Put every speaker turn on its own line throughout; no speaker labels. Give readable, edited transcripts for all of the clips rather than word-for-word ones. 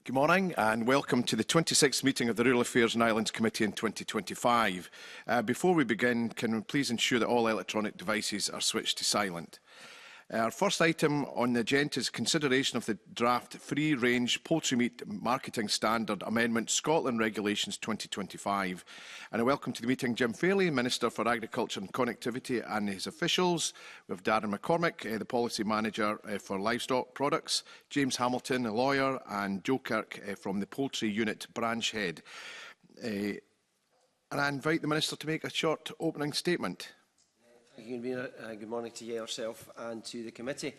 Good morning and welcome to the 26th meeting of the Rural Affairs and Islands Committee in 2025. Before we begin, can we please ensure that all electronic devices are switched to silent? Our first item on the agenda is consideration of the draft Free-Range Poultry Meat Marketing Standard Amendment Scotland Regulations 2025. And I welcome to the meeting Jim Fairley, Minister for Agriculture and Connectivity, and his officials. We have Darren McCormick, the Policy Manager for Livestock Products, James Hamilton, a lawyer, and Joe Kirk from the Poultry Unit Branch Head. And I invite the Minister to make a short opening statement.
Thank you, Convener. Good morning to you yourself and to the committee.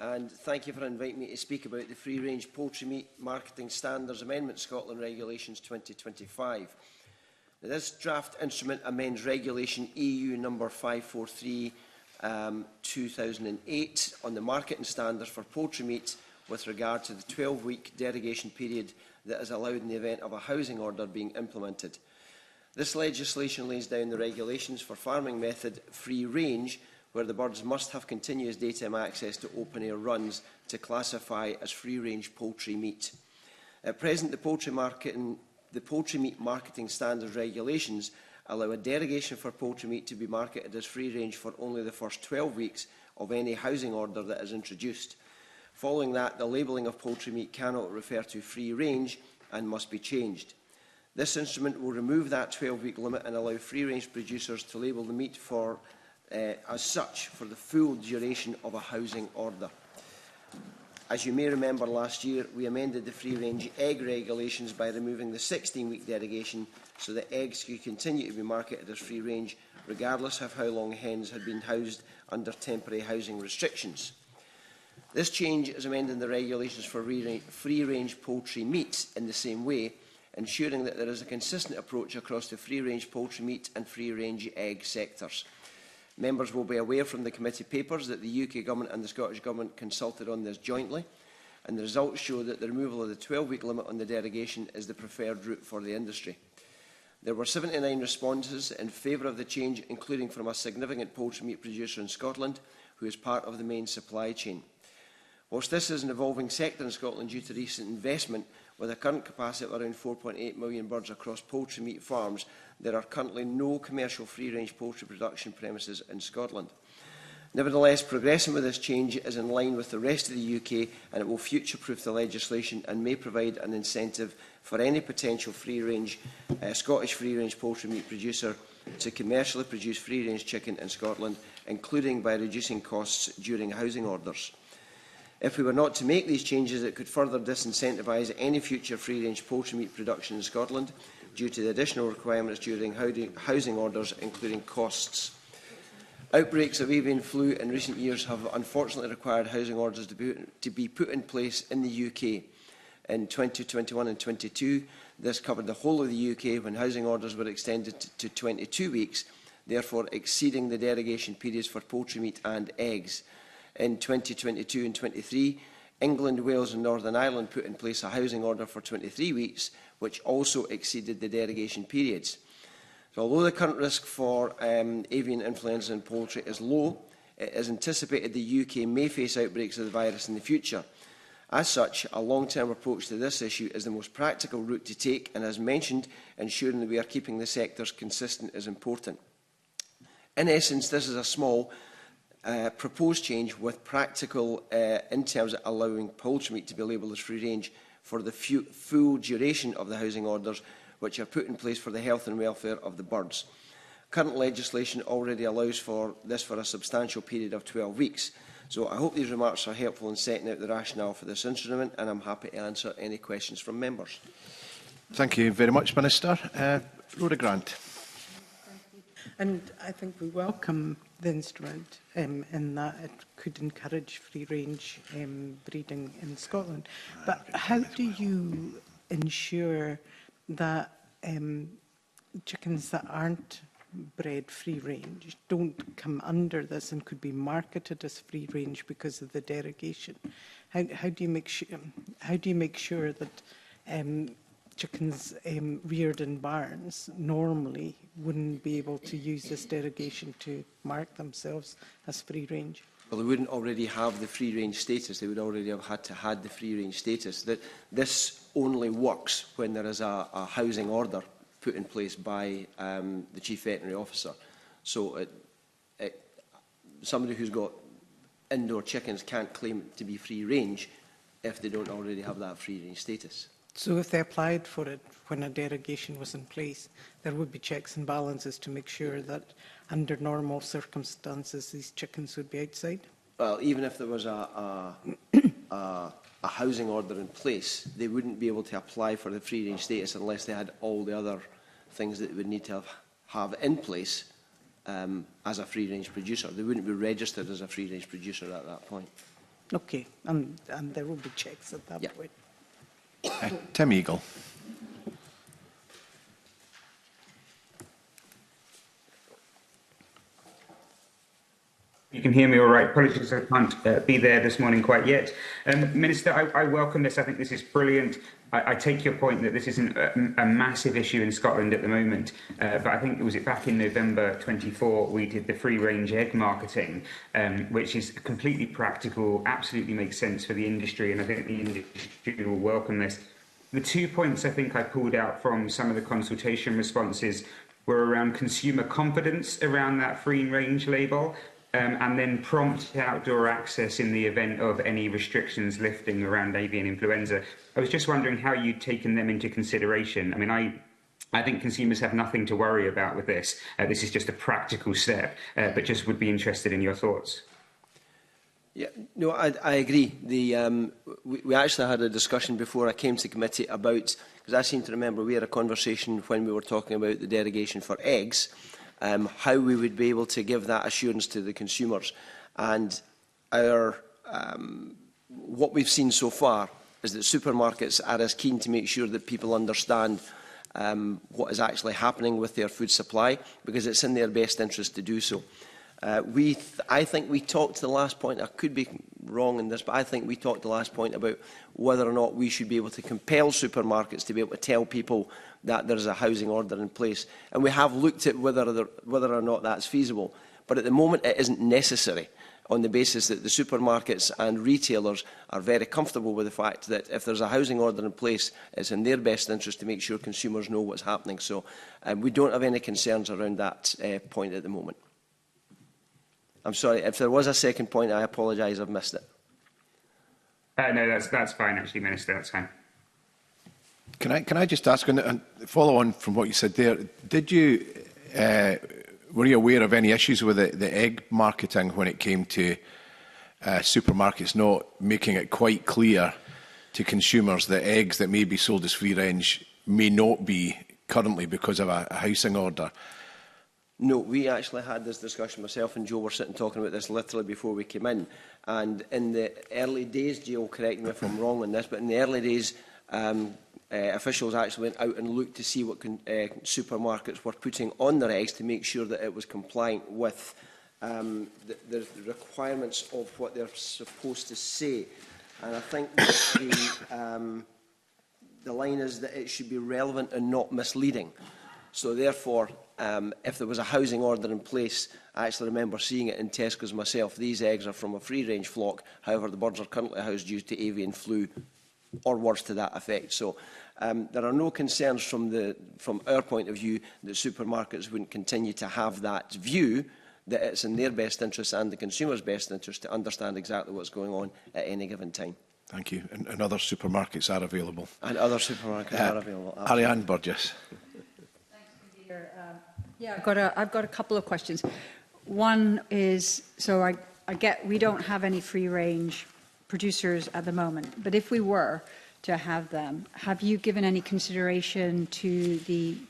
And thank you for inviting me to speak about the Free-Range Poultry Meat Marketing Standards Amendment Scotland Regulations 2025. Now, this draft instrument amends Regulation EU number 543/2008 on the marketing standards for poultry meat with regard to the 12-week derogation period that is allowed in the event of a housing order being implemented. This legislation lays down the regulations for farming method free range, where the birds must have continuous daytime access to open-air runs to classify as free-range poultry meat. At present, the Poultry Meat Marketing Standards regulations allow a derogation for poultry meat to be marketed as free-range for only the first 12 weeks of any housing order that is introduced. Following that, the labelling of poultry meat cannot refer to free-range and must be changed. This instrument will remove that 12-week limit and allow free-range producers to label the meat as such for the full duration of a housing order. As you may remember, last year we amended the free-range egg regulations by removing the 16-week derogation so that eggs could continue to be marketed as free-range regardless of how long hens had been housed under temporary housing restrictions. This change is amending the regulations for free-range poultry meat in the same way, ensuring that there is a consistent approach across the free-range poultry meat and free-range egg sectors. Members will be aware from the committee papers that the UK Government and the Scottish Government consulted on this jointly, and the results show that the removal of the 12-week limit on the derogation is the preferred route for the industry. There were 79 responses in favour of the change, including from a significant poultry meat producer in Scotland, who is part of the main supply chain. Whilst this is an evolving sector in Scotland due to recent investment, with a current capacity of around 4.8 million birds across poultry meat farms, there are currently no commercial free-range poultry production premises in Scotland. Nevertheless, progressing with this change is in line with the rest of the UK, and it will future-proof the legislation and may provide an incentive for any potential Scottish free-range poultry meat producer to commercially produce free-range chicken in Scotland, including by reducing costs during housing orders. If we were not to make these changes, it could further disincentivise any future free-range poultry meat production in Scotland due to the additional requirements during housing orders, including costs. Outbreaks of avian flu in recent years have unfortunately required housing orders to be put in place in the UK. In 2021 and 2022, this covered the whole of the UK when housing orders were extended to 22 weeks, therefore exceeding the derogation periods for poultry meat and eggs. In 2022 and 23, England, Wales and Northern Ireland put in place a housing order for 23 weeks, which also exceeded the derogation periods. So although the current risk for avian influenza in poultry is low, it is anticipated the UK may face outbreaks of the virus in the future. As such, a long-term approach to this issue is the most practical route to take, and as mentioned, ensuring that we are keeping the sectors consistent is important. In essence, this is a small proposed change with practical in terms of allowing poultry meat to be labelled as free-range for the full duration of the housing orders, which are put in place for the health and welfare of the birds. Current legislation already allows for this for a substantial period of 12 weeks. So I hope these remarks are helpful in setting out the rationale for this instrument, and I'm happy to answer any questions from members.
Thank you very much, Minister. Rhoda Grant.
And I think we welcome the instrument in that it could encourage free-range breeding in Scotland. But how do you ensure that chickens that aren't bred free-range don't come under this and could be marketed as free-range because of the derogation? How do you make sure that chickens reared in barns normally wouldn't be able to use this derogation to mark themselves as free-range?
Well, they wouldn't already have the free-range status. They would already have had the free-range status. That this only works when there is a housing order put in place by the Chief Veterinary Officer. So somebody who's got indoor chickens can't claim to be free-range if they don't already have that free-range status.
So if they applied for it when a derogation was in place, there would be checks and balances to make sure that under normal circumstances these chickens would be outside?
Well, even if there was a housing order in place, they wouldn't be able to apply for the free-range status unless they had all the other things that they would need to have in place as a free-range producer. They wouldn't be registered as a free-range producer at that point.
Okay, and there will be checks at that point.
Tim Eagle.
You can hear me all right. Apologies, I can't be there this morning quite yet. Minister, I welcome this. I think this is brilliant. I take your point that this isn't a massive issue in Scotland at the moment, but I think it was back in November 24 we did the free-range egg marketing, which is completely practical, absolutely makes sense for the industry, and I think the industry will welcome this. The 2 points I think I pulled out from some of the consultation responses were around consumer confidence around that free-range label, and then prompt outdoor access in the event of any restrictions lifting around avian influenza. I was just wondering how you'd taken them into consideration. I mean, I think consumers have nothing to worry about with this. This is just a practical step, but just would be interested in your thoughts.
Yeah, no, I agree. We actually had a discussion before I came to committee about, because I seem to remember we had a conversation when we were talking about the derogation for eggs, how we would be able to give that assurance to the consumers. And what we've seen so far is that supermarkets are as keen to make sure that people understand what is actually happening with their food supply, because it's in their best interest to do so. I think we talked to the last point, I could be wrong in this, but I think we talked the last point about whether or not we should be able to compel supermarkets to be able to tell people that there is a housing order in place. And we have looked at whether or not that's feasible. But at the moment it isn't necessary, on the basis that the supermarkets and retailers are very comfortable with the fact that if there's a housing order in place, it's in their best interest to make sure consumers know what's happening. So we don't have any concerns around that point at the moment. I'm sorry, if there was a second point, I apologise, I've missed it.
No, that's fine, actually, Minister, that's fine.
Can I just ask, and follow on from what you said there, were you aware of any issues with the egg marketing when it came to supermarkets not making it quite clear to consumers that eggs that may be sold as free range may not be currently because of a housing order?
No, we actually had this discussion. Myself and Joe were sitting talking about this literally before we came in. And in the early days, Joe, correct me if I'm wrong on this, but in the early days, officials actually went out and looked to see what supermarkets were putting on their eggs to make sure that it was compliant with the requirements of what they're supposed to say. And I think the line is that it should be relevant and not misleading. So therefore, if there was a housing order in place, I actually remember seeing it in Tesco's myself. These eggs are from a free-range flock. However, the birds are currently housed due to avian flu, or worse to that effect. So there are no concerns from our point of view that supermarkets wouldn't continue to have that view, that it's in their best interest and the consumer's best interest to understand exactly what's going on at any given time.
Thank you. And other supermarkets are available.
And other supermarkets are available. Absolutely.
Ariane Burgess.
Yeah, I've got a couple of questions. One is, so I get we don't have any free-range producers at the moment, but if we were to have them, have you given any consideration to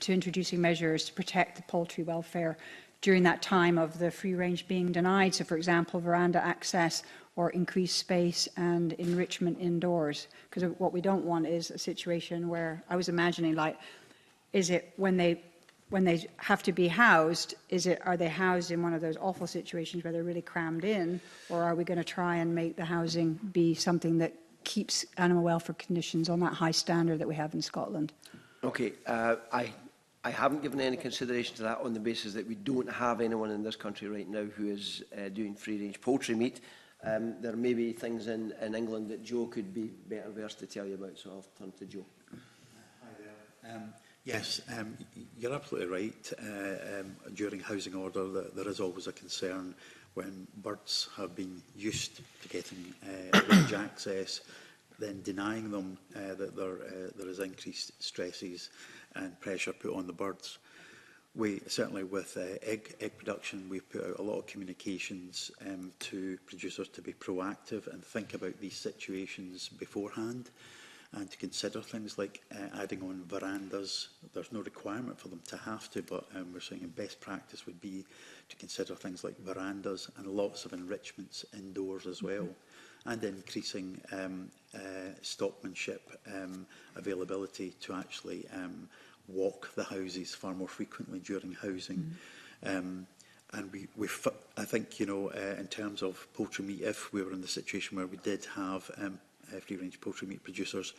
introducing measures to protect the poultry welfare during that time of the free range being denied? So, for example, veranda access or increased space and enrichment indoors. Because what we don't want is a situation where, I was imagining, like, is it when they have to be housed, are they housed in one of those awful situations where they're really crammed in, or are we going to try and make the housing be something that keeps animal welfare conditions on that high standard that we have in Scotland?
Okay, I haven't given any consideration to that on the basis that we don't have anyone in this country right now who is doing free-range poultry meat. There may be things in England that Joe could be better versed to tell you about, so I'll turn to Joe.
Hi there. Yes, you're absolutely right. During housing order, there is always a concern when birds have been used to getting range access, then denying them that there is increased stresses and pressure put on the birds. We certainly with egg production, we've put out a lot of communications to producers to be proactive and think about these situations beforehand, and to consider things like adding on verandas. There's no requirement for them to have to, but we're saying best practice would be to consider things like verandas and lots of enrichments indoors as well, and increasing stockmanship availability to actually walk the houses far more frequently during housing. And I think, you know, in terms of poultry meat, if we were in the situation where we did have free-range poultry meat producers,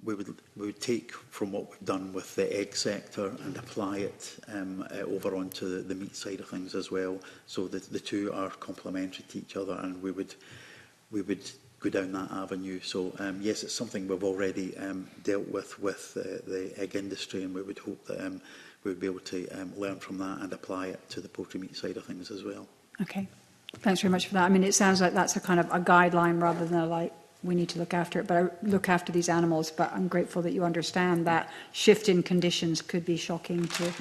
we would take from what we've done with the egg sector and apply it over onto the meat side of things as well. So the two are complementary to each other, and we would go down that avenue. So yes, it's something we've already dealt with the egg industry, and we would hope that we would be able to learn from that and apply it to the poultry meat side of things as well.
Okay, thanks very much for that. I mean, it sounds like that's a kind of a guideline rather than a, like, we need to look after it, but I look after these animals. But I'm grateful that you understand that shift in conditions could be shocking to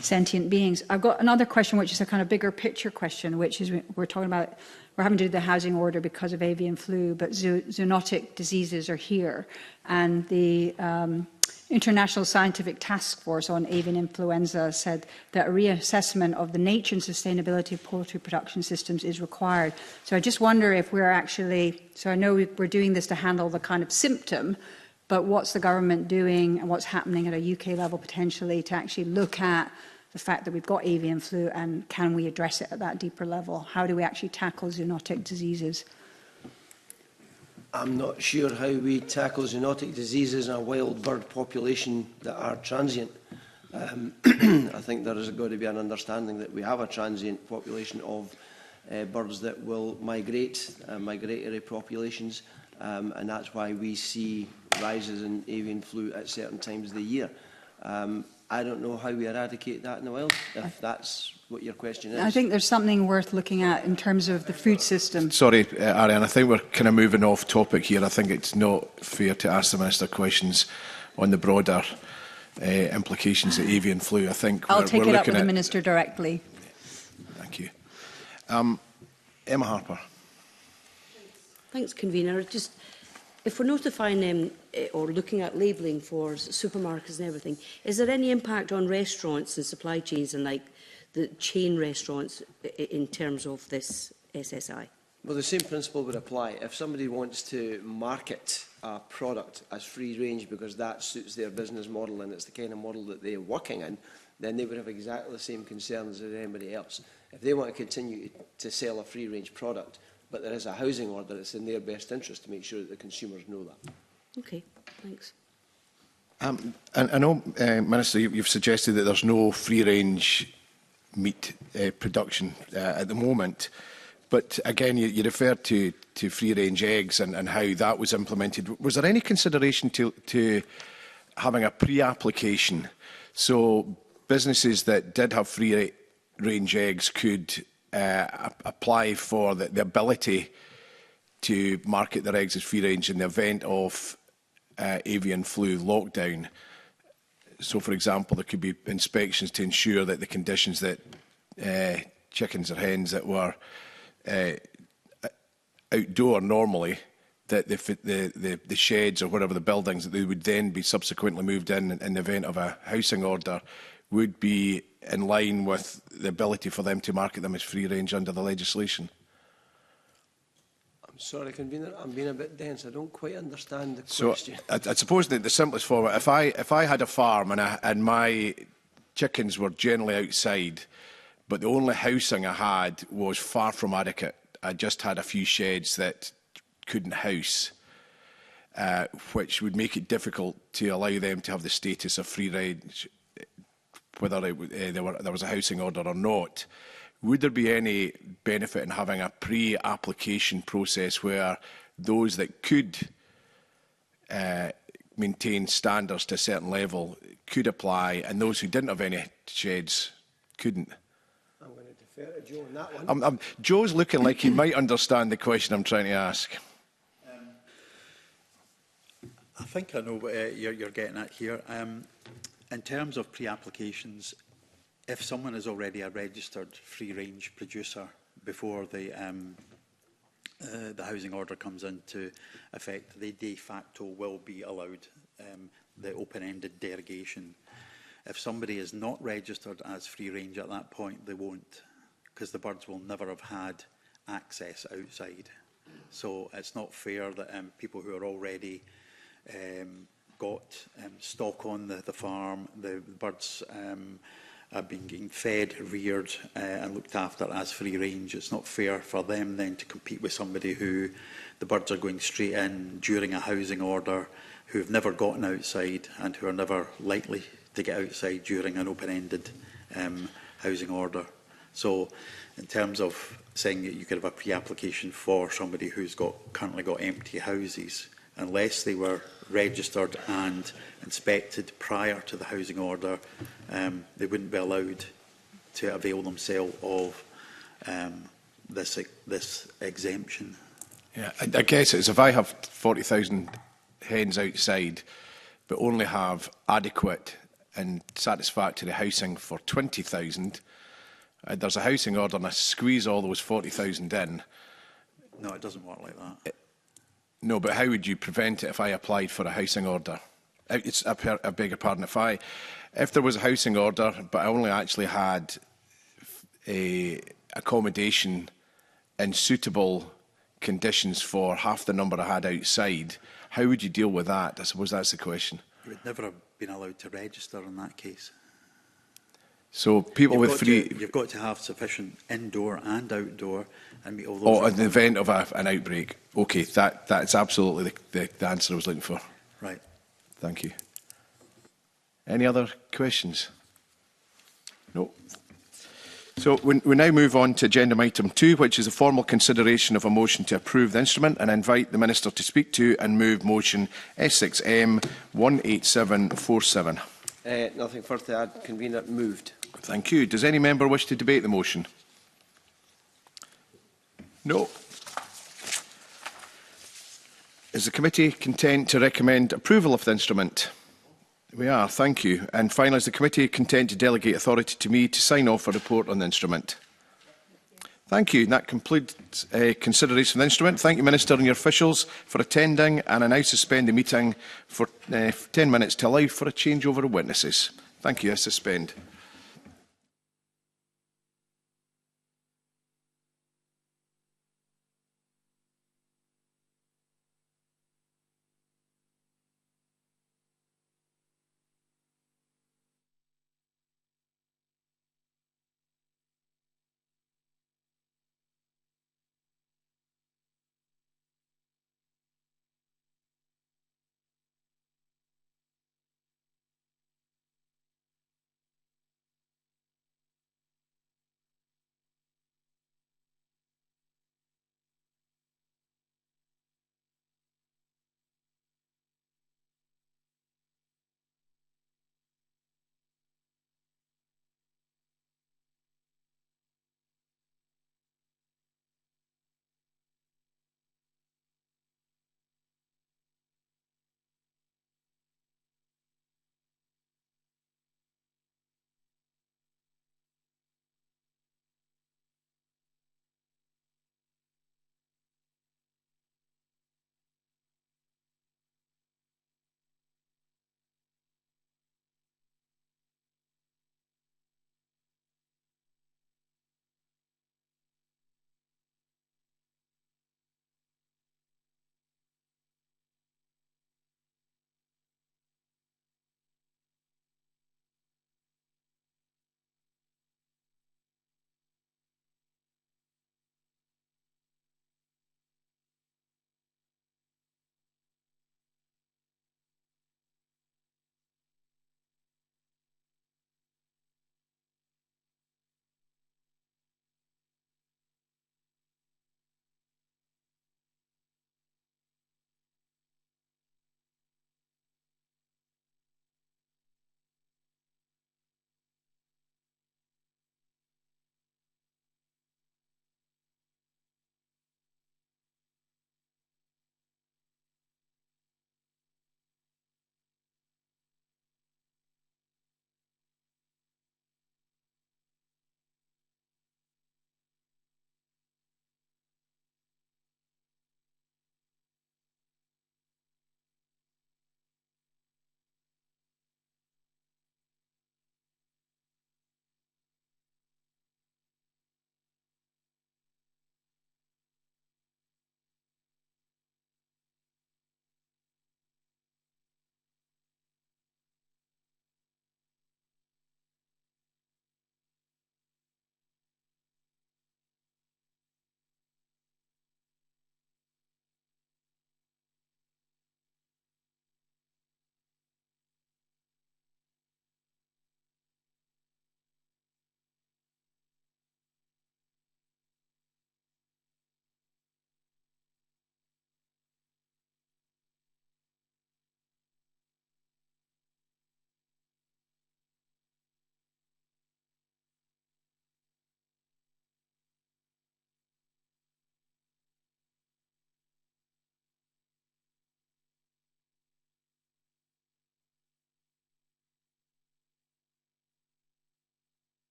sentient beings. I've got another question, which is a kind of bigger picture question, which is we're talking about, we're having to do the housing order because of avian flu, but zoonotic diseases are here. And the International Scientific Task Force on Avian Influenza said that a reassessment of the nature and sustainability of poultry production systems is required. So I just wonder if we're actually, so I know we're doing this to handle the kind of symptom, but what's the government doing and what's happening at a UK level potentially to actually look at the fact that we've got avian flu, and can we address it at that deeper level? How do we actually tackle zoonotic diseases?
I'm not sure how we tackle zoonotic diseases in a wild bird population that are transient. I think there has got to be an understanding that we have a transient population of birds that will migrate, migratory populations, and that's why we see rises in avian flu at certain times of the year. I don't know how we eradicate that in the wild, if that's what your question is.
I think there's something worth looking at in terms of the food system.
Sorry, Ariane, I think we're kind of moving off topic here. I think it's not fair to ask the Minister questions on the broader implications of avian flu. I think
I'll take it up with the Minister directly.
Thank you. Emma Harper.
Thanks, Convener. Just, if we're notifying them or looking at labelling for supermarkets and everything, is there any impact on restaurants and supply chains and like the chain restaurants in terms of this SSI?
Well, the same principle would apply. If somebody wants to market a product as free range because that suits their business model and it's the kind of model that they're working in, then they would have exactly the same concerns as anybody else. If they want to continue to sell a free range product, but there is a housing order, it's in their best interest to make sure that the consumers know that.
Okay, thanks.
And I know, Minister, you've suggested that there's no free-range meat production at the moment. But again, you referred to free-range eggs and how that was implemented. Was there any consideration to having a pre-application so businesses that did have free-range eggs could apply for the ability to market their eggs as free-range in the event of avian flu lockdown? So, for example, there could be inspections to ensure that the conditions that chickens or hens that were outdoor normally, that the sheds or whatever the buildings that they would then be subsequently moved in the event of a housing order would be in line with the ability for them to market them as free range under the legislation.
I'm sorry, Convener, I'm being a bit dense. I don't quite understand the question.
So I suppose that the simplest form, if I had a farm and my chickens were generally outside, but the only housing I had was far from adequate. I just had a few sheds that couldn't house, which would make it difficult to allow them to have the status of free range whether there was a housing order or not, would there be any benefit in having a pre-application process where those that could maintain standards to a certain level could apply, and those who didn't have any sheds couldn't?
I'm going to defer to Joe on that one.
Joe's looking like he might understand the question I'm trying to ask.
I think I know what you're getting at here. In terms of pre-applications, if someone is already a registered free-range producer before the housing order comes into effect, they de facto will be allowed the open-ended derogation. If somebody is not registered as free-range at that point, they won't, because the birds will never have had access outside. So it's not fair that people who are already got stock on the farm, the birds are being fed, reared and looked after as free range. It's not fair for them then to compete with somebody who the birds are going straight in during a housing order, who have never gotten outside and who are never likely to get outside during an open-ended housing order. So in terms of saying that you could have a pre-application for somebody who's currently got empty houses, unless they were registered and inspected prior to the housing order, they wouldn't be allowed to avail themselves of this exemption.
Yeah, I guess it's if I have 40,000 hens outside, but only have adequate and satisfactory housing for 20,000, there's a housing order and I squeeze all those 40,000 in.
No, it doesn't work like that.
No, but how would you prevent it if I applied for a housing order? I beg your pardon, if there was a housing order, but I only actually had a accommodation in suitable conditions for half the number I had outside, how would you deal with that? I suppose that's the question.
You would never have been allowed to register in that case.
So people with free...
You've got to have sufficient indoor and outdoor and meet all those...
Oh, in the event of an outbreak. OK, that's absolutely the answer I was looking for.
Right.
Thank you. Any other questions? No. So we now move on to agenda item 2, which is a formal consideration of a motion to approve the instrument, and I invite the Minister to speak to and move motion S6M 18747.
Nothing further to add. Convener, moved.
Thank you. Does any member wish to debate the motion? No. Is the committee content to recommend approval of the instrument? We are, thank you. And finally, is the committee content to delegate authority to me to sign off a report on the instrument? Thank you. And that concludes consideration of the instrument. Thank you, Minister, and your officials for attending. And I now suspend the meeting for 10 minutes to allow for a changeover of witnesses. Thank you. I suspend.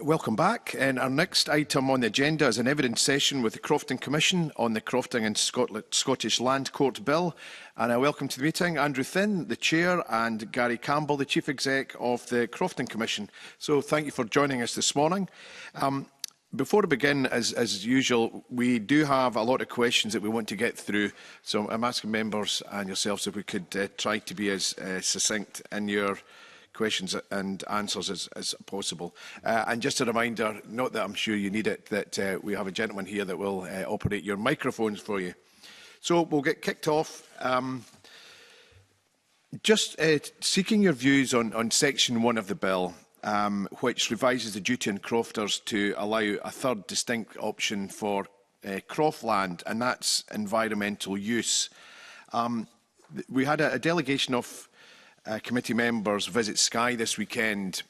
Welcome back. And our next item on the agenda is an evidence session with the Crofton Commission on the Crofting and Scottish Land Court Bill. And I welcome to the meeting Andrew Thinn, the Chair, and Gary Campbell, the Chief Exec of the Crofton Commission. So thank you for joining us this morning. Before we begin, as usual, we do have a lot of questions that we want to get through. So I'm asking members and yourselves if we could try to be as succinct in your questions and answers as possible. And just a reminder, not that I'm sure you need it, that we have a gentleman here that will operate your microphones for you. So we'll get kicked off. Just seeking your views on Section 1 of the bill, which revises the duty on crofters to allow a third distinct option for croftland, and that's environmental use. We had a delegation of committee members visit Skye this weekend,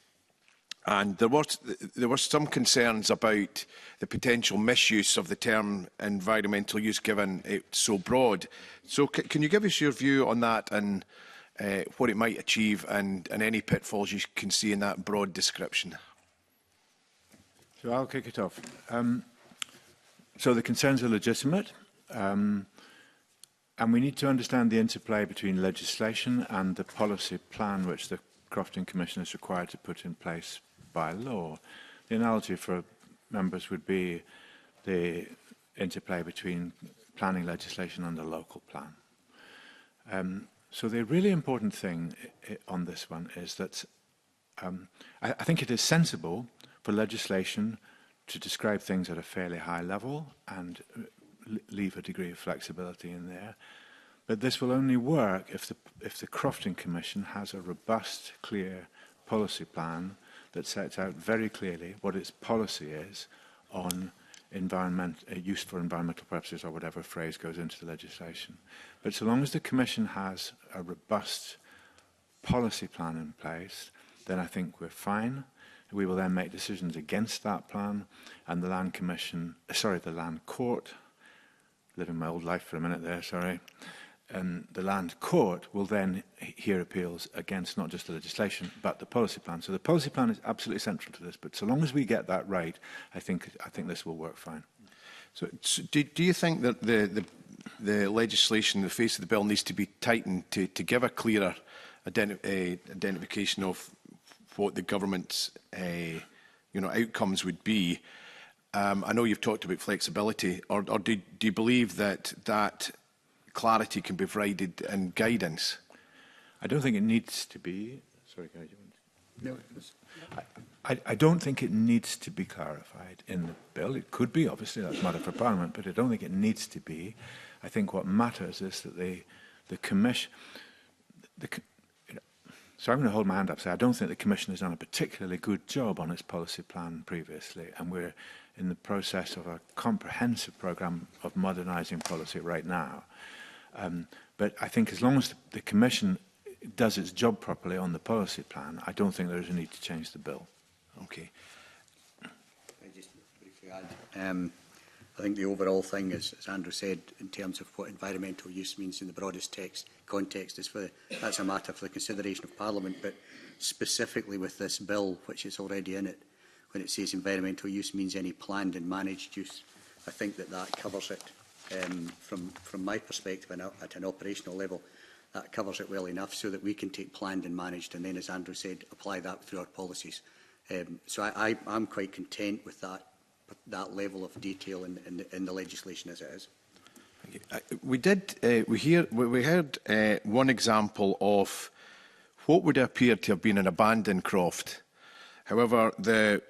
and there were some concerns about the potential misuse of the term environmental use, given it's so broad. So can you give us your view on that and what it might achieve and any pitfalls you can see in that broad description?
So I'll kick it off. So the concerns are legitimate. And we need to understand the interplay between legislation and the policy plan which the Crofton Commission is required to put in place by law. The analogy for members would be the interplay between planning legislation and the local plan. So the really important thing on this one is that I think it is sensible for legislation to describe things at a fairly high level and leave a degree of flexibility in there. But this will only work if the Crofton Commission has a robust, clear policy plan that sets out very clearly what its policy is on use for environmental purposes, or whatever phrase goes into the legislation. But so long as the Commission has a robust policy plan in place, then I think we're fine. We will then make decisions against that plan, and the Land Court, living my old life for a minute there, sorry. The Land Court will then hear appeals against not just the legislation, but the policy plan. So the policy plan is absolutely central to this, but so long as we get that right, I think this will work fine.
So do you think that the legislation, the face of the bill, needs to be tightened to give a clearer identification of what the government's outcomes would be? I know you've talked about flexibility, or do you believe that clarity can be provided in guidance?
I don't think it needs to be. Sorry, Gary, no. I don't think it needs to be clarified in the bill. It could be, obviously, that's a matter for Parliament, but I don't think it needs to be. I think what matters is that the Commission... So I'm going to hold my hand up and say I don't think the Commission has done a particularly good job on its policy plan previously, and we're in the process of a comprehensive programme of modernising policy right now. But I think as long as the Commission does its job properly on the policy plan, I don't think there is a need to change the bill.
Okay.
I just briefly add, I think the overall thing, as Andrew said, in terms of what environmental use means in the broadest context, that's a matter for the consideration of Parliament. But specifically with this bill, which is already in it, when it says environmental use means any planned and managed use, I think that covers it. From my perspective, at an operational level, that covers it well enough so that we can take planned and managed, and then, as Andrew said, apply that through our policies. So I'm quite content with that level of detail in the legislation as it is.
We heard one example of what would appear to have been an abandoned croft. However, the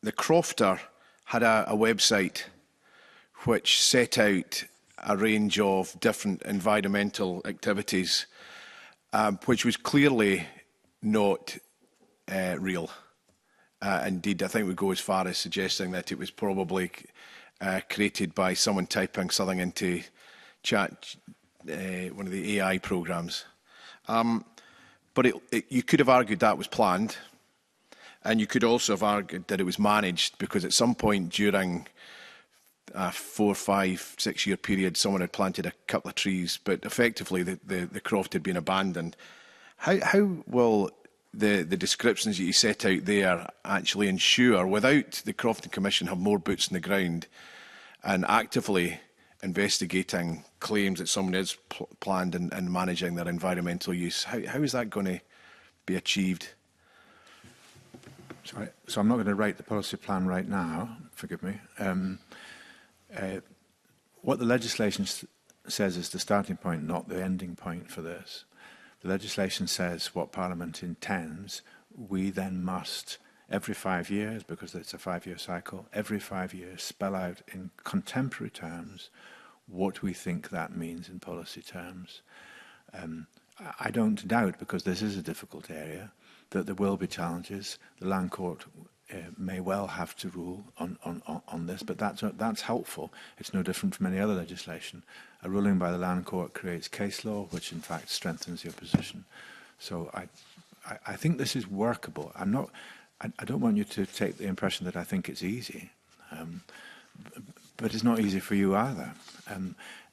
crofter had a website which set out a range of different environmental activities, which was clearly not real. Indeed, I think we go as far as suggesting that it was probably created by someone typing something into chat, one of the AI programs. But you could have argued that was planned, and you could also have argued that it was managed, because at some point during a 4, 5, 6 year period, someone had planted a couple of trees, but effectively the croft had been abandoned. How will the descriptions that you set out there actually ensure, without the Crofton Commission have more boots on the ground and actively investigating claims that someone is planned and managing their environmental use, how is that going to be achieved?
So I'm not going to write the policy plan right now, forgive me. What the legislation says is the starting point, not the ending point for this. The legislation says what Parliament intends. We then must, every 5 years, because it's a 5-year cycle, every 5 years spell out in contemporary terms what we think that means in policy terms. I don't doubt, because this is a difficult area, that there will be challenges. The Land Court may well have to rule on this, but that's helpful. It's no different from any other legislation. A ruling by the Land Court creates case law, which in fact strengthens your position. So I think this is workable. I don't want you to take the impression that I think it's easy, but it's not easy for you either.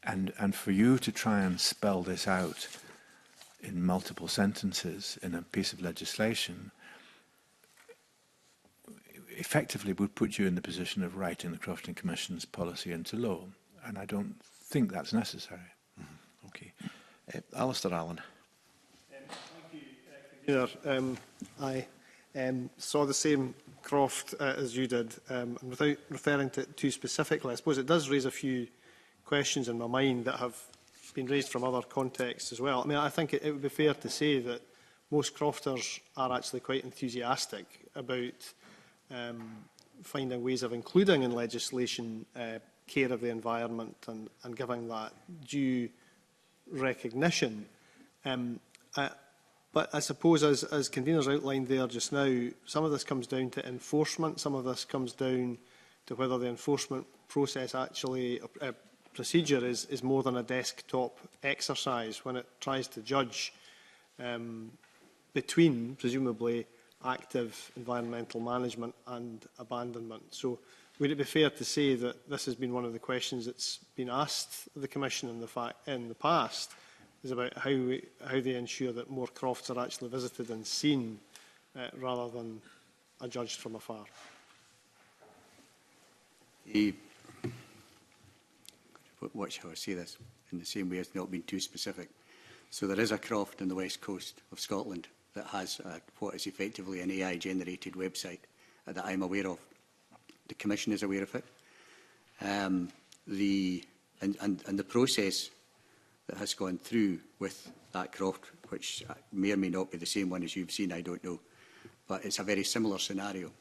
And for you to try and spell this out in multiple sentences in a piece of legislation effectively would put you in the position of writing the Crofton Commission's policy into law, and I don't think that's necessary.
Mm-hmm. Okay. Alistair Allen.
Thank you, I saw the same Croft as you did, and without referring to it too specifically, I suppose it does raise a few questions in my mind that have been raised from other contexts as well. I mean, I think it would be fair to say that most Crofters are actually quite enthusiastic about finding ways of including in legislation care of the environment and giving that due recognition. But I suppose, as conveners outlined there just now, some of this comes down to enforcement, some of this comes down to whether the enforcement process actually, procedure is more than a desktop exercise when it tries to judge between, presumably, active environmental management and abandonment. So would it be fair to say that this has been one of the questions that's been asked of the Commission in the past, is about how they ensure that more crofts are actually visited and seen rather than judged from afar?
What shall I say this in the same way as not being too specific? So there is a croft on the west coast of Scotland that has what is effectively an AI-generated website that I'm aware of. The Commission is aware of it. And the process that has gone through with that croft, which may or may not be the same one as you've seen, I don't know, but it's a very similar scenario.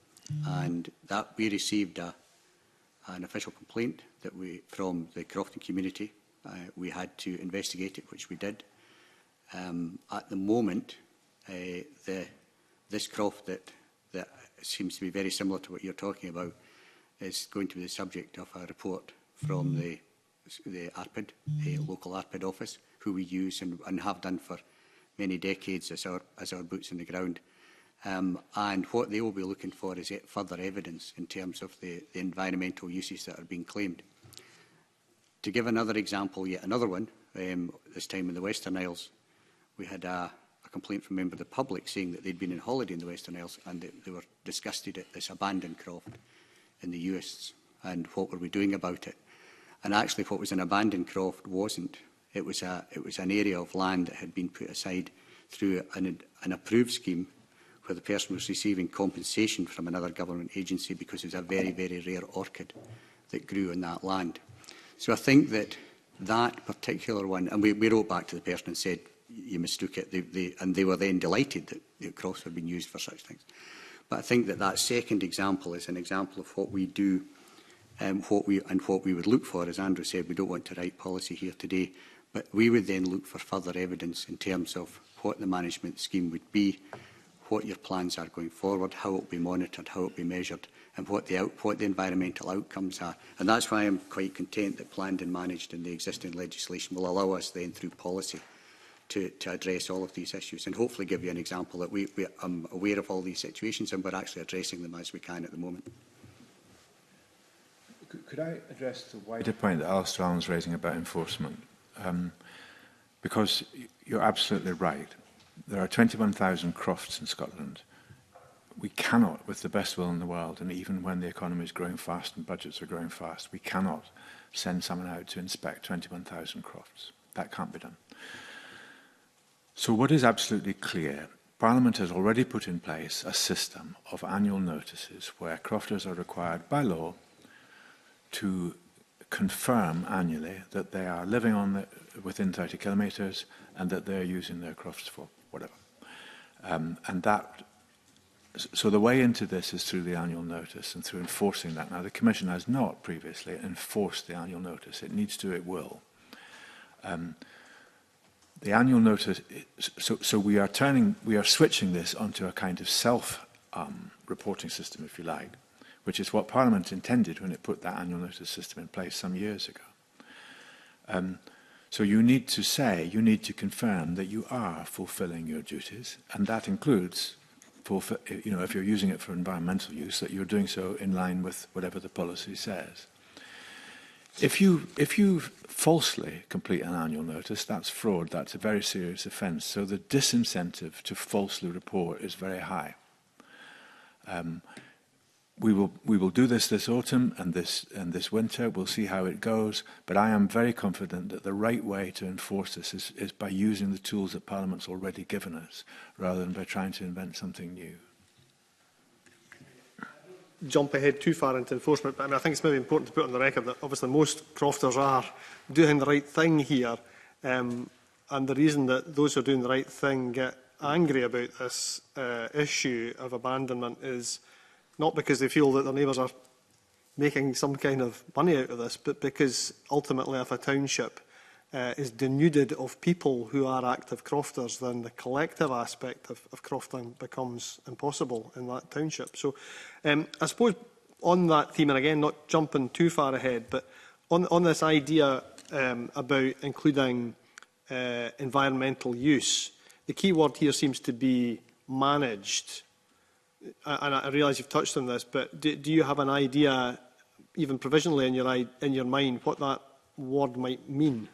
And that we received an official complaint that from the Crofton community. We had to investigate it, which we did. At the moment, this croft that seems to be very similar to what you're talking about is going to be the subject of a report from the ARPID, local ARPID office, who we use and have done for many decades as our boots on the ground. And what they will be looking for is further evidence in terms of the environmental uses that are being claimed. To give another example, yet another one, this time in the Western Isles, we had a complaint from a member of the public saying that they'd been on holiday in the Western Isles and they were disgusted at this abandoned croft in the Uists and what were we doing about it. And actually what was an abandoned croft wasn't. It was an area of land that had been put aside through an approved scheme where the person was receiving compensation from another government agency because it was a very, very rare orchid that grew on that land. So I think that particular one, and we wrote back to the person and said, you mistook it, and they were then delighted that the crofts had been used for such things. But I think that second example is an example of what we do and what we would look for. As Andrew said, we don't want to write policy here today, but we would then look for further evidence in terms of what the management scheme would be, what your plans are going forward, how it will be monitored, how it will be measured, and what the environmental outcomes are. And that's why I'm quite content that planned and managed in the existing legislation will allow us then through policy to address all of these issues and hopefully give you an example that I'm aware of all these situations and we're actually addressing them as we can at the moment.
Could I address the wider point that Alistair Allen's raising about enforcement? Because you're absolutely right. there are 21,000 crofts in Scotland. We cannot, with the best will in the world, and even when the economy is growing fast and budgets are growing fast, we cannot send someone out to inspect 21,000 crofts. That can't be done. So what is absolutely clear, Parliament has already put in place a system of annual notices where crofters are required by law to confirm annually that they are living on within 30 kilometres and that they're using their crofts for whatever. So the way into this is through the annual notice and through enforcing that. Now, the Commission has not previously enforced the annual notice. It needs to, it will. The annual notice, so we are switching this onto a kind of self-reporting system, if you like, which is what Parliament intended when it put that annual notice system in place some years ago. So you need to confirm that you are fulfilling your duties, and that includes, if you're using it for environmental use, that you're doing so in line with whatever the policy says. If you falsely complete an annual notice, that's fraud. That's a very serious offence. So the disincentive to falsely report is very high. We will do this autumn and this winter. We'll see how it goes. But I am very confident that the right way to enforce this is by using the tools that Parliament's already given us, rather than by trying to invent something new.
Jump ahead too far into enforcement, but I think it's maybe important to put on the record that obviously most crofters are doing the right thing here, and the reason that those who are doing the right thing get angry about this issue of abandonment is not because they feel that their neighbours are making some kind of money out of this, but because ultimately if a township is denuded of people who are active crofters, then the collective aspect of crofting becomes impossible in that township. So I suppose on that theme, and again, not jumping too far ahead, but on this idea about including environmental use, the key word here seems to be managed. And I realise you've touched on this, but do you have an idea, even provisionally in your mind, what that word might mean?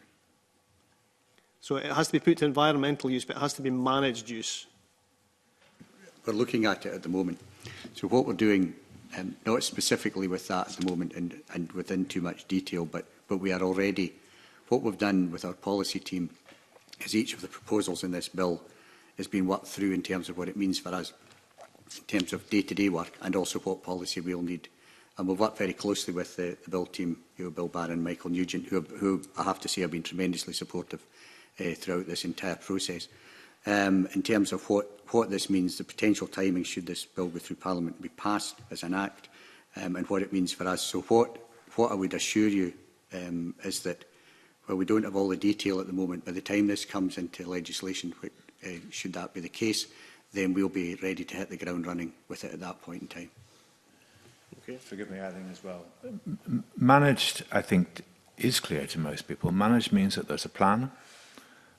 So it has to be put to environmental use, but it has to be managed use.
We're looking at it at the moment. So what we're doing, not specifically with that at the moment and within too much detail, but we are already, what we've done with our policy team is each of the proposals in this bill has been worked through in terms of what it means for us, in terms of day-to-day work, and also what policy we'll need. And we've worked very closely with the Bill team, Bill Barron, Michael Nugent, who I have to say have been tremendously supportive throughout this entire process. In terms of what this means, the potential timing should this bill go through Parliament be passed as an act, and what it means for us. So what I would assure you is that, well, we don't have all the detail at the moment. By the time this comes into legislation, should that be the case, then we'll be ready to hit the ground running with it at that point in time.
Okay. Forgive me adding as well. Managed, I think, is clear to most people. Managed means that there's a plan.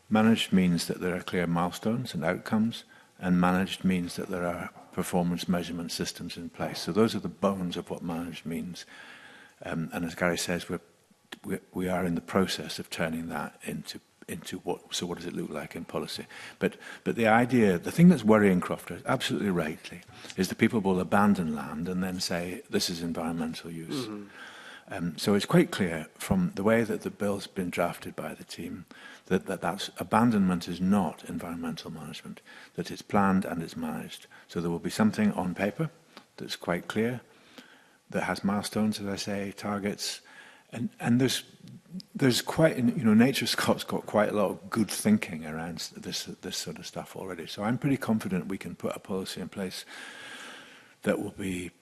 Managed means that there are clear milestones and outcomes. And managed means that there are performance measurement systems in place. So those are the bones of what managed means. And as Gary says, we are in the process of turning that into what does it look like in policy? But the idea, the thing that's worrying crofters, absolutely rightly, is that people will abandon land and then say this is environmental use. Mm-hmm. So it's quite clear from the way that the bill's been drafted by the team that's abandonment is not environmental management, that it's planned and it's managed. So there will be something on paper that's quite clear, that has milestones, as I say, targets, and there's quite, Nature Scott's got quite a lot of good thinking around this sort of stuff already. So I'm pretty confident we can put a policy in place that will be,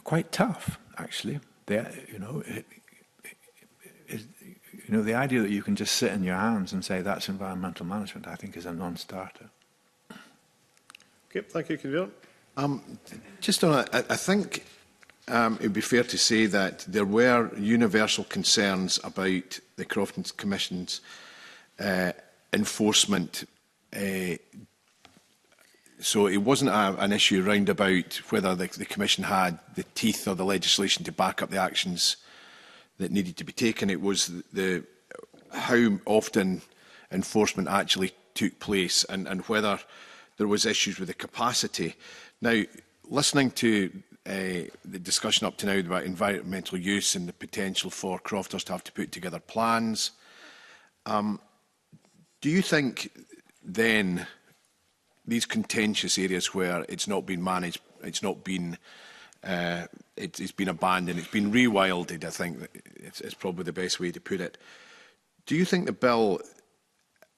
quite tough, actually. The idea that you can just sit in your hands and say that's environmental management, I think, is a non-starter.
Okay, thank you, Convener.
Just on it, I think it would be fair to say that there were universal concerns about the Crofton Commission's enforcement. So it wasn't an issue round about whether the Commission had the teeth or the legislation to back up the actions that needed to be taken. It was how often enforcement actually took place and whether there was issues with the capacity. Now, listening to the discussion up to now about environmental use and the potential for crofters to have to put together plans, do you think then these contentious areas where it's not been managed, it's not been, it's been abandoned, it's been rewilded, I think it's probably the best way to put it. Do you think the bill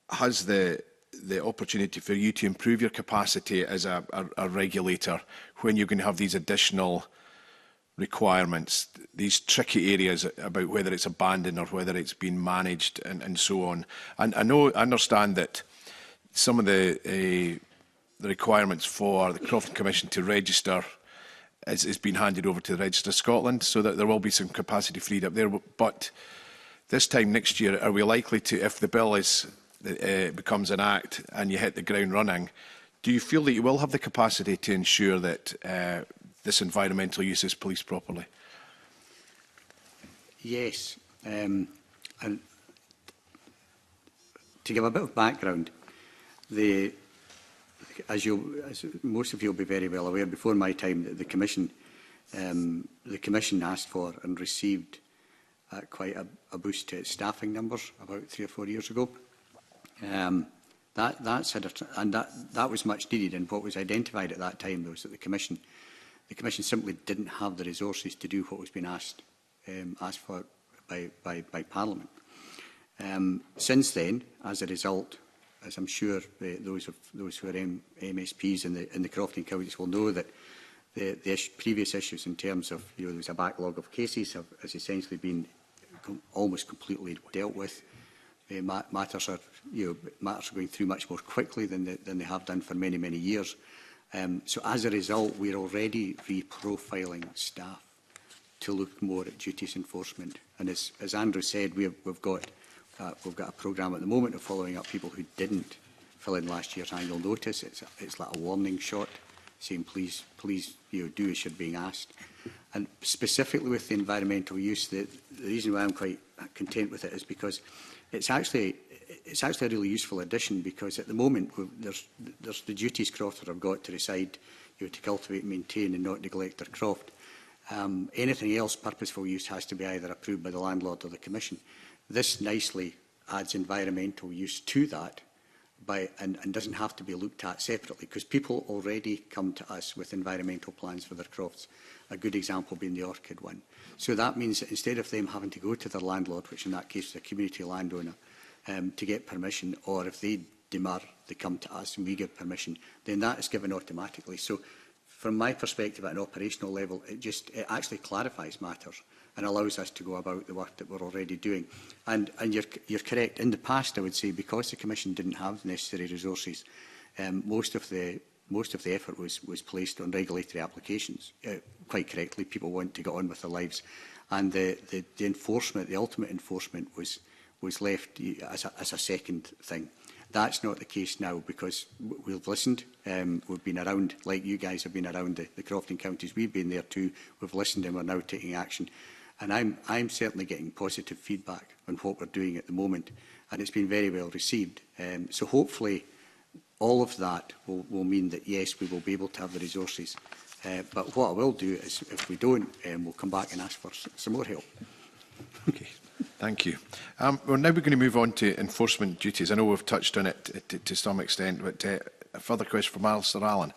has the opportunity for you to improve your capacity as a regulator when you're going to have these additional requirements, these tricky areas about whether it's abandoned or whether it's been managed and so on? And I understand that some of the requirements for the Crofton Commission to register is being handed over to the Register Scotland, so that there will be some capacity freed up there. But this time next year, are we likely to, if the bill becomes an act and you hit the ground running, do you feel that you will have the capacity to ensure that this environmental use is policed properly?
Yes. And to give a bit of background, as most of you will be very well aware, before my time, the Commission asked for and received quite a boost to its staffing numbers about 3 or 4 years ago. That was much needed, and what was identified at that time was that the Commission simply didn't have the resources to do what was being asked for by Parliament. Since then, as a result, as I'm sure those who are MSPs in the Crofton counties will know, that the previous issues in terms of there was a backlog of cases has essentially been almost completely dealt with. Matters are going through much more quickly than they have done for many, many years. So as a result, we're already reprofiling staff to look more at duties enforcement. And as Andrew said, we've got a programme at the moment of following up people who didn't fill in last year's annual notice. It's like a warning shot, saying please do as you're being asked. And specifically with the environmental use, the reason why I'm quite content with it is because it's actually a really useful addition, because at the moment there's the duties crofters have got to decide to cultivate, maintain and not neglect their croft. Anything else, purposeful use, has to be either approved by the landlord or the Commission. This nicely adds environmental use to that and doesn't have to be looked at separately, because people already come to us with environmental plans for their crofts, a good example being the orchid one. So that means that instead of them having to go to their landlord, which in that case is a community landowner, to get permission, or if they demur, they come to us and we give permission, then that is given automatically. So from my perspective at an operational level, it actually clarifies matters and allows us to go about the work that we're already doing. And you're correct. In the past, I would say, because the Commission didn't have the necessary resources, most of the effort was placed on regulatory applications. Quite correctly, people want to get on with their lives, and the enforcement, the ultimate enforcement, was left as a second thing. That's not the case now, because we've listened. We've been around, like you guys have been around the Crofton counties. We've been there too. We've listened and we're now taking action. And I'm certainly getting positive feedback on what we're doing at the moment, and it's been very well received. So hopefully all of that will mean that, yes, we will be able to have the resources. But what I will do is, if we don't, we'll come back and ask for some more help.
Okay. Thank you. Well, now we're going to move on to enforcement duties. I know we've touched on it to some extent, but a further question from Alistair Allen.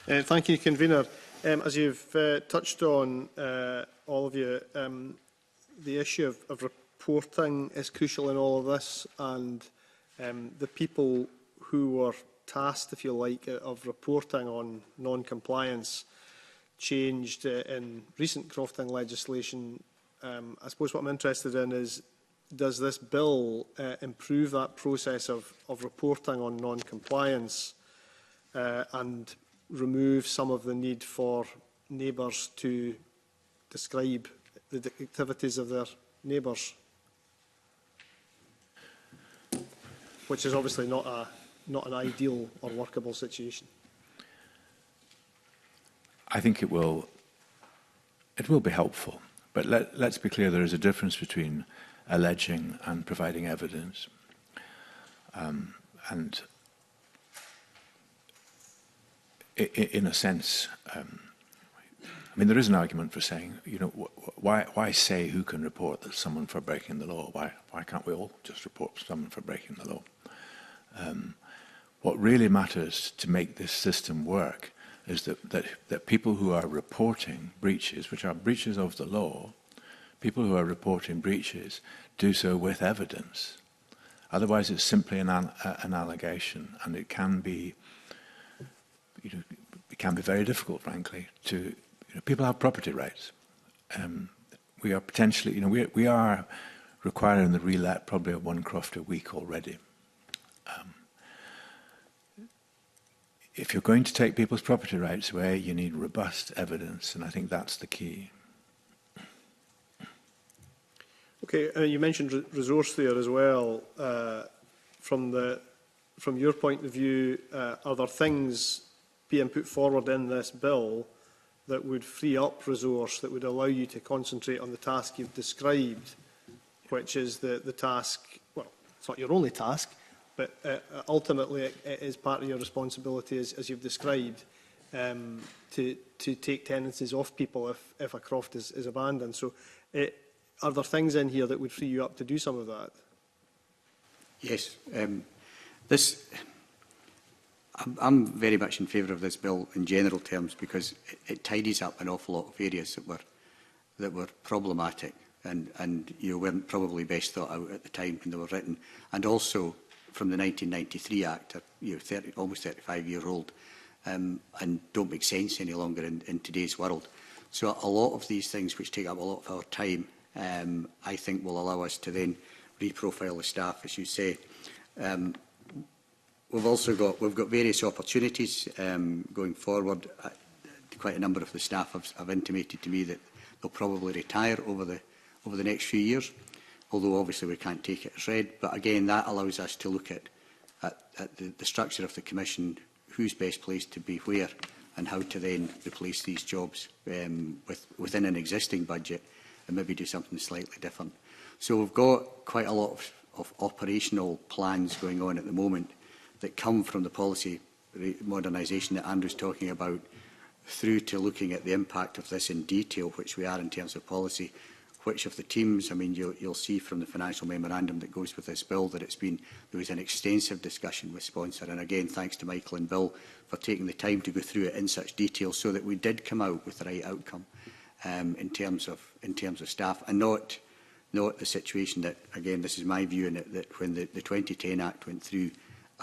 Thank you, Convener. As you've touched on, all of you, the issue of reporting is crucial in all of this, and the people who were tasked, if you like, of reporting on non-compliance changed in recent Crofton legislation. I suppose what I'm interested in is, does this bill improve that process of reporting on non-compliance and remove some of the need for neighbours to describe the activities of their neighbours, which is obviously not an ideal or workable situation?
I think it will be helpful. But let's be clear, there is a difference between alleging and providing evidence. And in a sense, I mean, there is an argument for saying, you know, why say who can report that someone for breaking the law? Why can't we all just report someone for breaking the law? What really matters to make this system work is that people who are reporting breaches, which are breaches of the law, people who are reporting breaches do so with evidence. Otherwise, it's simply an allegation, and it can be, you know, it can be very difficult, frankly, to, you know, people have property rights. We are potentially, you know, we are requiring the relet probably of 1 croft a week already. If you're going to take people's property rights away, you need robust evidence, and I think that's the key.
Okay, you mentioned resource there as well. From your point of view, are there things being put forward in this bill that would free up resource, that would allow you to concentrate on the task you've described, which is the task, well, it's not your only task, but ultimately it is part of your responsibility, as you've described, to take tenancies off people if a croft is abandoned. So are there things in here that would free you up to do some of that?
Yes. I'm very much in favour of this bill in general terms, because it tidies up an awful lot of areas that were problematic and you know, weren't probably best thought out at the time when they were written, and also from the 1993 Act, you know, almost 35-year-old, and don't make sense any longer in today's world. So a lot of these things which take up a lot of our time, I think will allow us to then reprofile the staff, as you say. We've got various opportunities going forward. Quite a number of the staff have intimated to me that they'll probably retire over the next few years, although obviously we can't take it as read. But again, that allows us to look at the structure of the Commission, who's best placed to be where, and how to then replace these jobs within an existing budget and maybe do something slightly different. So we've got quite a lot of operational plans going on at the moment that come from the policy modernisation that Andrew's talking about, through to looking at the impact of this in detail, which we are in terms of policy, which of the teams, I mean, you'll see from the financial memorandum that goes with this bill that there was an extensive discussion with sponsor, and again, thanks to Michael and Bill for taking the time to go through it in such detail so that we did come out with the right outcome in terms of staff, and not the situation that, again, this is my view, in it, that when the 2010 Act went through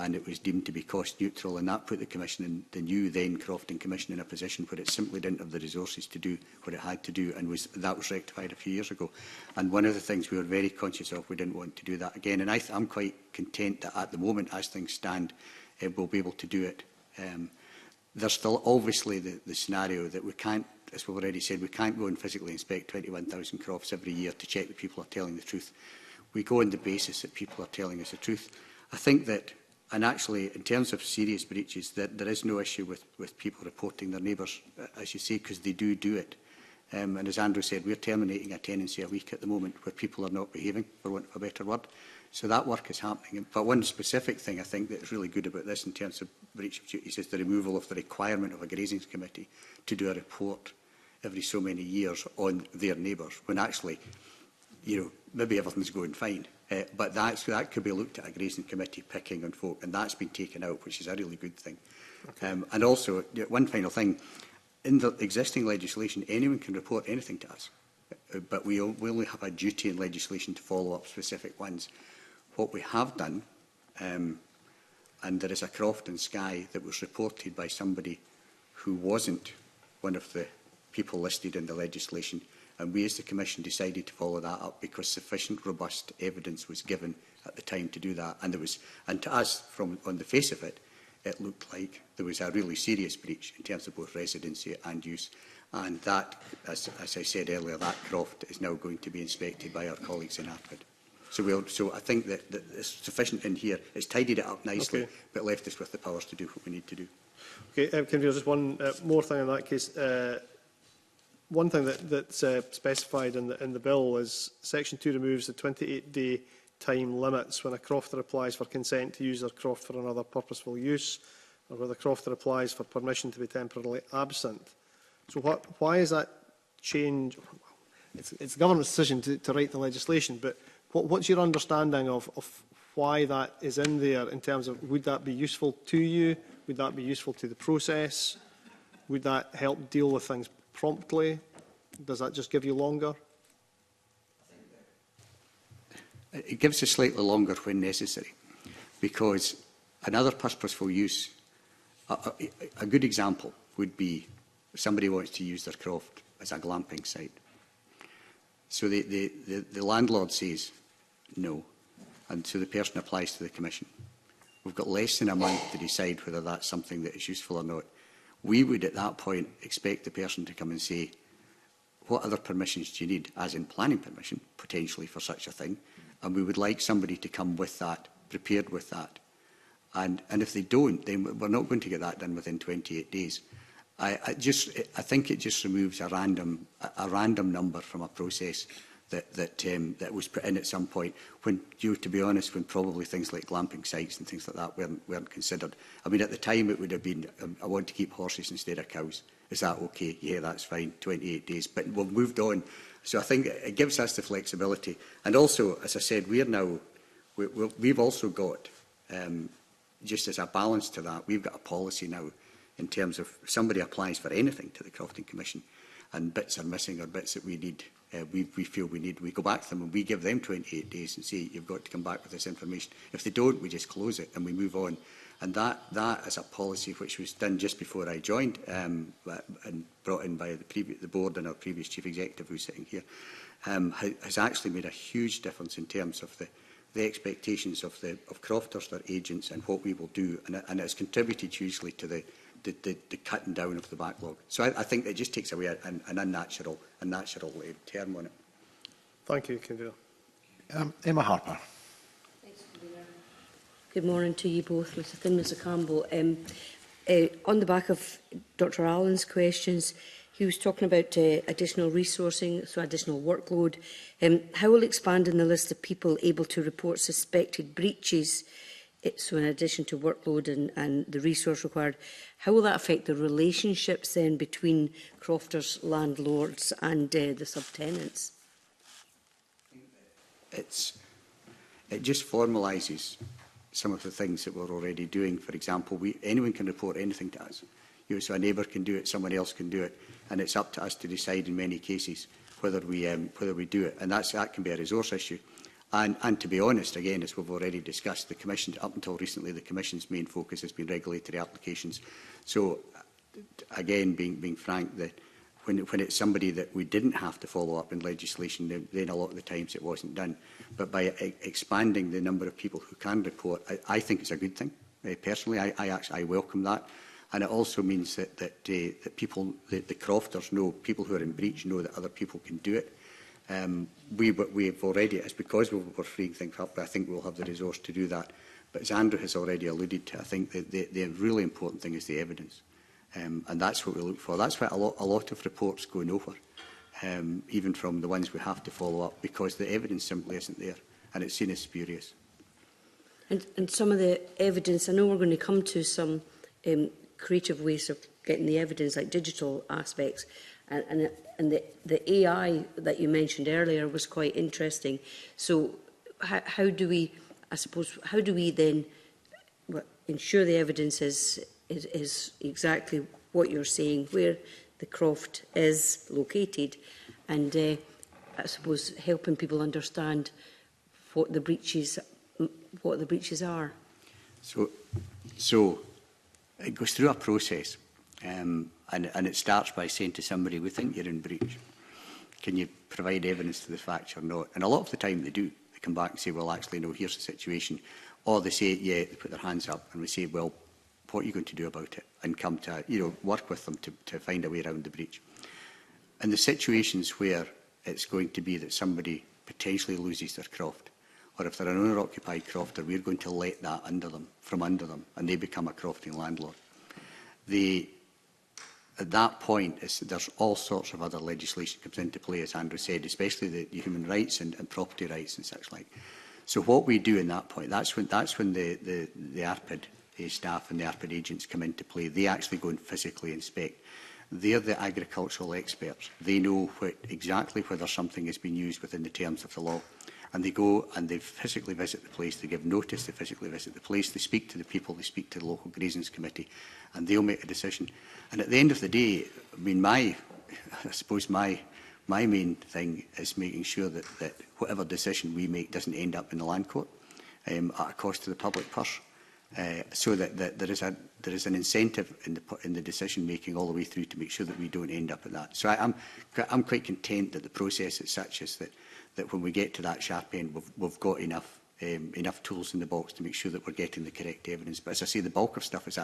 and it was deemed to be cost neutral, and that put the Commission, in the new then Crofton Commission, in a position where it simply didn't have the resources to do what it had to do, and that was rectified a few years ago. And one of the things we were very conscious of, we didn't want to do that again, and I'm quite content that at the moment, as things stand, we'll be able to do it. There's still obviously the scenario that we can't, as we've already said, we can't go and physically inspect 21,000 crofts every year to check that people are telling the truth. We go on the basis that people are telling us the truth. I think that, and actually, in terms of serious breaches, that there is no issue with people reporting their neighbours, as you say, because they do it. And as Andrew said, we're terminating a tenancy a week at the moment where people are not behaving, for want of a better word. So that work is happening. But one specific thing I think that is really good about this in terms of breach of duties is the removal of the requirement of a grazing committee to do a report every so many years on their neighbours, when actually, you know, maybe everything's going fine. But that could be looked at a grazing committee picking on folk, and that's been taken out, which is a really good thing. Okay. And also, one final thing, in the existing legislation, anyone can report anything to us, but we only have a duty in legislation to follow up specific ones. What we have done, and there is a croft in Skye that was reported by somebody who wasn't one of the people listed in the legislation, and we as the Commission decided to follow that up because sufficient robust evidence was given at the time to do that. And to us, on the face of it, it looked like there was a really serious breach in terms of both residency and use. And that, as I said earlier, that croft is now going to be inspected by our colleagues in Ardford. So I think that it's sufficient in here. It's tidied it up nicely, okay, but left us with the powers to do what we need to do. Okay, Convener, just one more thing in that case. One thing that's specified in the bill is Section 2 removes the 28-day time limits when a crofter applies for consent to use their croft for another purposeful use.
or where the crofter applies for permission to be temporarily absent. So why is that change? It's the government's decision to write the legislation, but what's your understanding of why that is in there in terms of, would that be useful to you? Would that be useful to the process? Would that help deal with things promptly? Does that just give you longer?
It gives us slightly longer when necessary, because another purposeful use, a good example would be somebody wants to use their croft as a glamping site. So the landlord says no, and so the person applies to the Commission. We've got less than a month to decide whether that's something that is useful or not. We would at that point expect the person to come and say, what other permissions do you need, as in planning permission, potentially for such a thing? And we would like somebody to come with that, prepared with that. And if they don't, then we're not going to get that done within 28 days. I think it just removes a random number from a process that was put in at some point when, to be honest, when probably things like glamping sites and things like that weren't considered. I mean, at the time it would have been, I want to keep horses instead of cows. Is that okay? Yeah, that's fine, 28 days. But we've moved on. So I think it gives us the flexibility. And also, as I said, we've also got, just as a balance to that, we've got a policy now in terms of if somebody applies for anything to the Crofting Commission and bits are missing or bits that we need, we feel we need, we go back to them and we give them 28 days and say, you've got to come back with this information. If they don't, we just close it and we move on. And that is a policy which was done just before I joined and brought in by the board and our previous chief executive who's sitting here, has actually made a huge difference in terms of the expectations of crofters, their agents, and what we will do. And it's contributed hugely to the cutting down of the backlog. So I think it just takes away an unnatural term on it.
Thank you, Convener.
Emma Harper.
Good morning to you both, Mr Thin, Mr Campbell. On the back of Dr Allen's questions, he was talking about additional resourcing, so additional workload. How will expanding the list of people able to report suspected breaches, so in addition to workload and the resource required, how will that affect the relationships then between crofters, landlords and the subtenants?
It just formalises some of the things that we're already doing. For example, anyone can report anything to us. So a neighbour can do it, someone else can do it, and it's up to us to decide in many cases whether we do it. And that can be a resource issue. And to be honest, again, as we've already discussed, the Commission, up until recently, the Commission's main focus has been regulatory applications. So, again, being frank, that when it's somebody that we didn't have to follow up in legislation, then a lot of the times it wasn't done. But by expanding the number of people who can report, I think it's a good thing. Personally, I welcome that. And it also means that people, the crofters know, people who are in breach know that other people can do it. We've already, it's because we're freeing things up, but I think we'll have the resource to do that. But as Andrew has already alluded to, I think that the really important thing is the evidence. And that's what we look for. That's why a lot of reports go nowhere, even from the ones we have to follow up, because the evidence simply isn't there, and it's seen as spurious.
And some of the evidence, I know we're going to come to some creative ways of getting the evidence, like digital aspects, and the AI that you mentioned earlier was quite interesting. So how do we, I suppose, how do we then ensure the evidence is exactly what you're saying, where the croft is located, and I suppose helping people understand what the breaches are? So it goes through a process, and it starts by saying to somebody, we think you're in breach. Can you provide evidence to the fact you're not? And a lot of the time they do. They come back and say, well, actually, no, here's the situation. Or they say, yeah, they put their hands up, and we say, well, what are you going to do about it? And come to, work with them to find a way around the breach. And the situations where it's going to be that somebody potentially loses their croft, or if they're an owner-occupied crofter, we're going to let that from under them, and they become a crofting landlord. At that point, there's all sorts of other legislation comes into play, as Andrew said, especially the human rights and property rights and such like. So what we do in that point, that's when the ARPID
staff and the ARPID agents come into play. They actually go and physically inspect. They're the agricultural experts. They know exactly whether something has been used within the terms of the law. And they go and they physically visit the place, they give notice, they physically visit the place, they speak to the people, they speak to the local grazings committee, and they'll make a decision. And at the end of the day, I mean, I suppose my main thing is making sure that whatever decision we make doesn't end up in the land court at a cost to the public purse. So that there is an incentive in the decision making all the way through to make sure that we don't end up at that. So I'm quite content that the process is such as that when we get to that sharp end, we've got enough tools in the box to make sure that we're getting the correct evidence. But as I say, the bulk of stuff is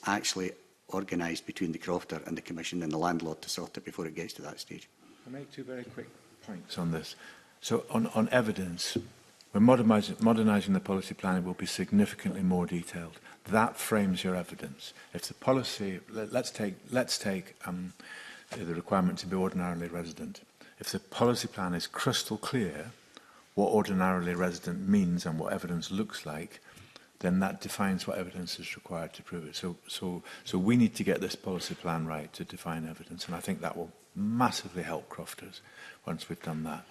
actually organised between the crofter and the Commission and the landlord to sort it before it gets to that stage.
I'll make two very quick points on this. So on evidence, when modernising the policy plan, it will be significantly more detailed. That frames your evidence. If the policy, let's take the requirement to be ordinarily resident. If the policy plan is crystal clear what ordinarily resident means and what evidence looks like, then that defines what evidence is required to prove it. So we need to get this policy plan right to define evidence, and I think that will massively help crofters once we've done that.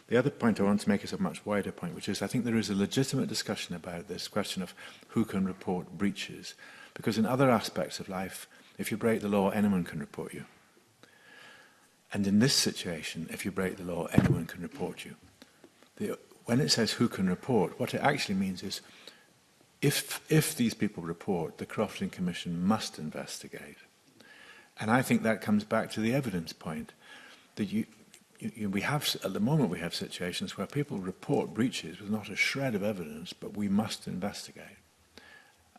The other point I want to make is a much wider point, which is I think there is a legitimate discussion about this question of who can report breaches, because in other aspects of life, if you break the law, anyone can report you. And in this situation, if you break the law, anyone can report you. When it says who can report, what it actually means is if these people report, the Crofting Commission must investigate. And I think that comes back to the evidence point, that we have, at the moment we have situations where people report breaches with not a shred of evidence, but we must investigate.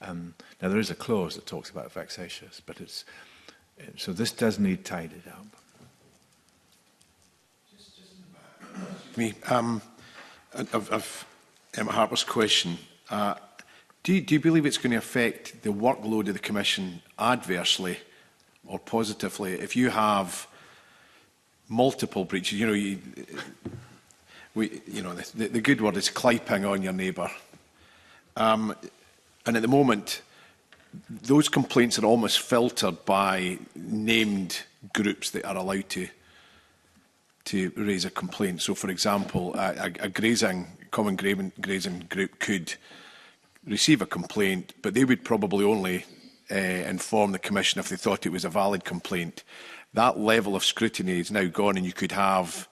Now there is a clause that talks about vexatious, but so this does need tidied up.
Me, of Emma Harper's question, do you believe it's going to affect the workload of the Commission adversely or positively if you have multiple breaches? The good word is clipping on your neighbour, and at the moment, those complaints are almost filtered by named groups that are allowed to raise a complaint. So, for example, a common grazing group could receive a complaint, but they would probably only inform the Commission if they thought it was a valid complaint. That level of scrutiny is now gone, and you could have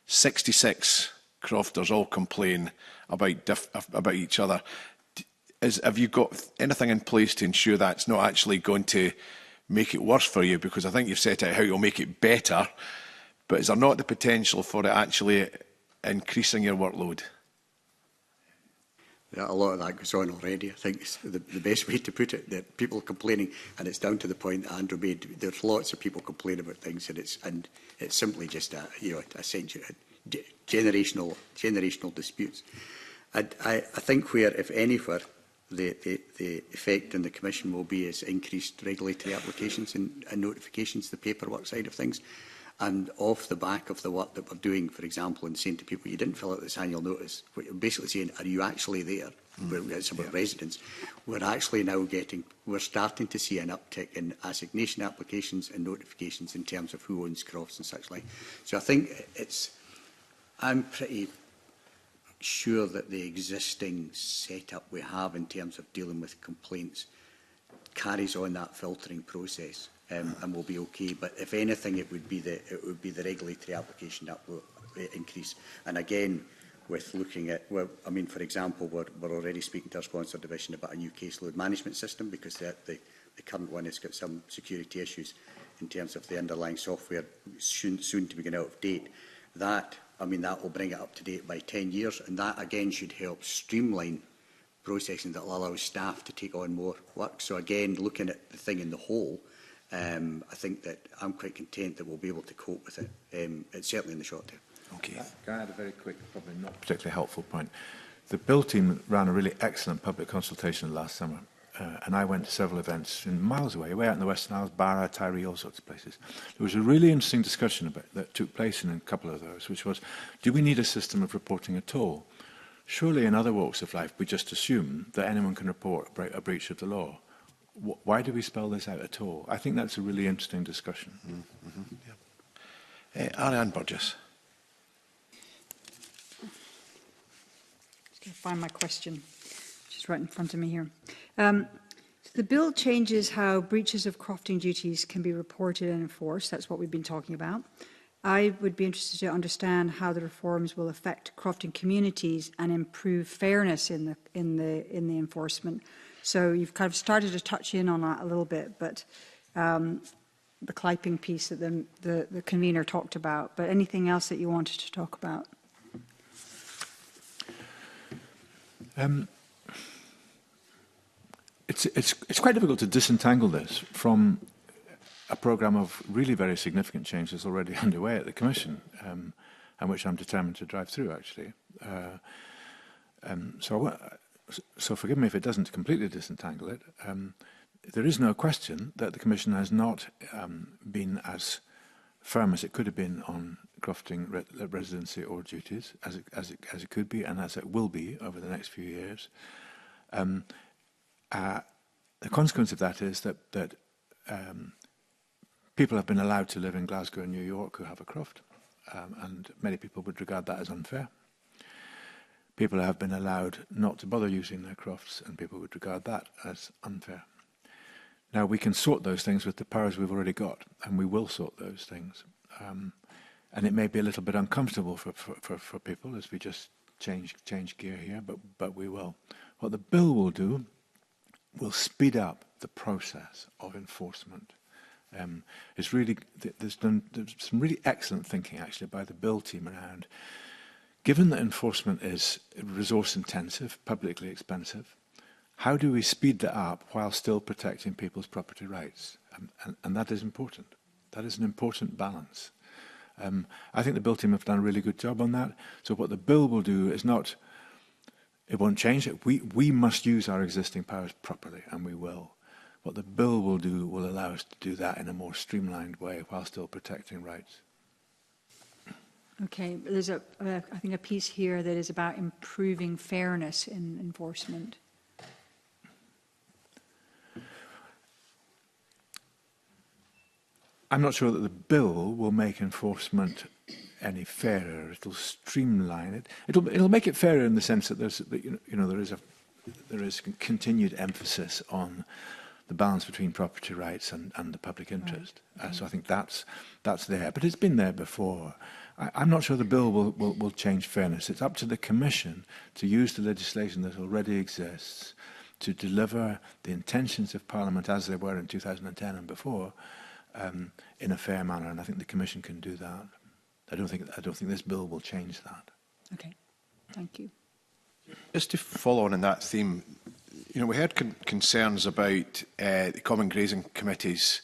66 crofters all complain about each other. Have you got anything in place to ensure that's not actually going to make it worse for you? Because I think you've set out how you'll make it better, but is there not the potential for it actually increasing your workload?
A lot of that goes on already. I think it's the best way to put it, that people are complaining, and it's down to the point that Andrew made. There's lots of people complaining about things, and it's simply just generational disputes. I think where, if anywhere, the effect on the Commission will be is increased regulatory applications and notifications, the paperwork side of things. And off the back of the work that we're doing, for example, and saying to people, you didn't fill out this annual notice, we're basically saying, are you actually there? It's about residents. We're actually now we're starting to see an uptick in assignation applications and notifications in terms of who owns crofts and such like. So I think I'm pretty sure that the existing setup we have in terms of dealing with complaints carries on that filtering process. And will be okay. But if anything, it would be the regulatory application that will increase. And again, with looking at, well, I mean, for example, we're already speaking to our sponsor division about a new caseload management system, because the current one has got some security issues in terms of the underlying software soon to be going out of date. That will bring it up to date by 10 years, and that again should help streamline processing that will allow staff to take on more work. So again, looking at the thing in the whole, I think that I'm quite content that we'll be able to cope with it, it's certainly in the short term.
Okay. Can I add a very quick, probably not particularly helpful point? The Bill team ran a really excellent public consultation last summer, and I went to several events miles away out in the Western Isles, Barra, Tyree, all sorts of places. There was a really interesting discussion that took place in a couple of those, which was, do we need a system of reporting at all? Surely in other walks of life, we just assume that anyone can report a breach of the law. Why do we spell this out at all? I think that's a really interesting discussion.
Ariane Burgess.
Just going to find my question, which is right in front of me here. So the bill changes how breaches of crofting duties can be reported and enforced. That's what we've been talking about. I would be interested to understand how the reforms will affect crofting communities and improve fairness in the enforcement. So you've kind of started to touch in on that a little bit, but the clipping piece that the convener talked about. But anything else that you wanted to talk about?
It's quite difficult to disentangle this from a programme of really very significant changes already underway at the Commission, and which I'm determined to drive through, actually. So forgive me if it doesn't completely disentangle it. There is no question that the Commission has not been as firm as it could have been on crofting residency or duties, as it could be and as it will be over the next few years. The consequence of that is that people have been allowed to live in Glasgow and New York who have a croft, and many people would regard that as unfair. People have been allowed not to bother using their crofts, and people would regard that as unfair. Now, we can sort those things with the powers we've already got, and we will sort those things. And it may be a little bit uncomfortable for people as we just change gear here, but we will. What the bill will do will speed up the process of enforcement. It's really, there's some really excellent thinking, actually, by the bill team around. Given that enforcement is resource-intensive, publicly expensive, how do we speed that up while still protecting people's property rights? And that is important. That is an important balance. I think the bill team have done a really good job on that. So what the bill will do is not, it won't change it. We must use our existing powers properly, and we will. What the bill will do will allow us to do that in a more streamlined way while still protecting rights.
Okay, there's I think a piece here that is about improving fairness in enforcement.
I'm not sure that the bill will make enforcement any fairer. It'll streamline it. It'll make it fairer in the sense that there is continued emphasis on the balance between property rights and the public interest. Right. So I think that's there, but it's been there before. I'm not sure the bill will change fairness. It's up to the Commission to use the legislation that already exists to deliver the intentions of Parliament as they were in 2010 and before in a fair manner, and I think the Commission can do that. I don't think this bill will change that.
Okay, thank you.
Just to follow on that theme, we heard concerns about the Common Grazing Committees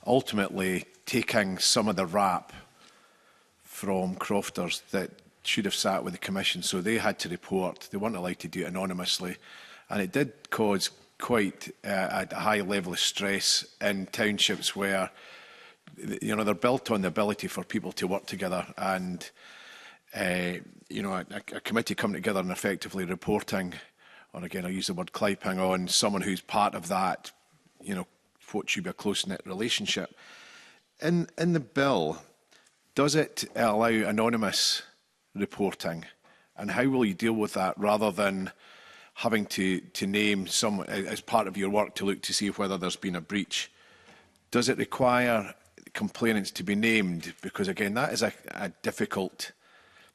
ultimately taking some of the rap from crofters that should have sat with the Commission, so they had to report. They weren't allowed to do it anonymously, and it did cause quite a high level of stress in townships where they're built on the ability for people to work together, and a committee coming together and effectively reporting, or again I use the word clipping, on someone who's part of that, what should be a close-knit relationship. In the bill, does it allow anonymous reporting, and how will you deal with that rather than having to name someone as part of your work to look to see whether there's been a breach? Does it require complainants to be named? Because again, that is a difficult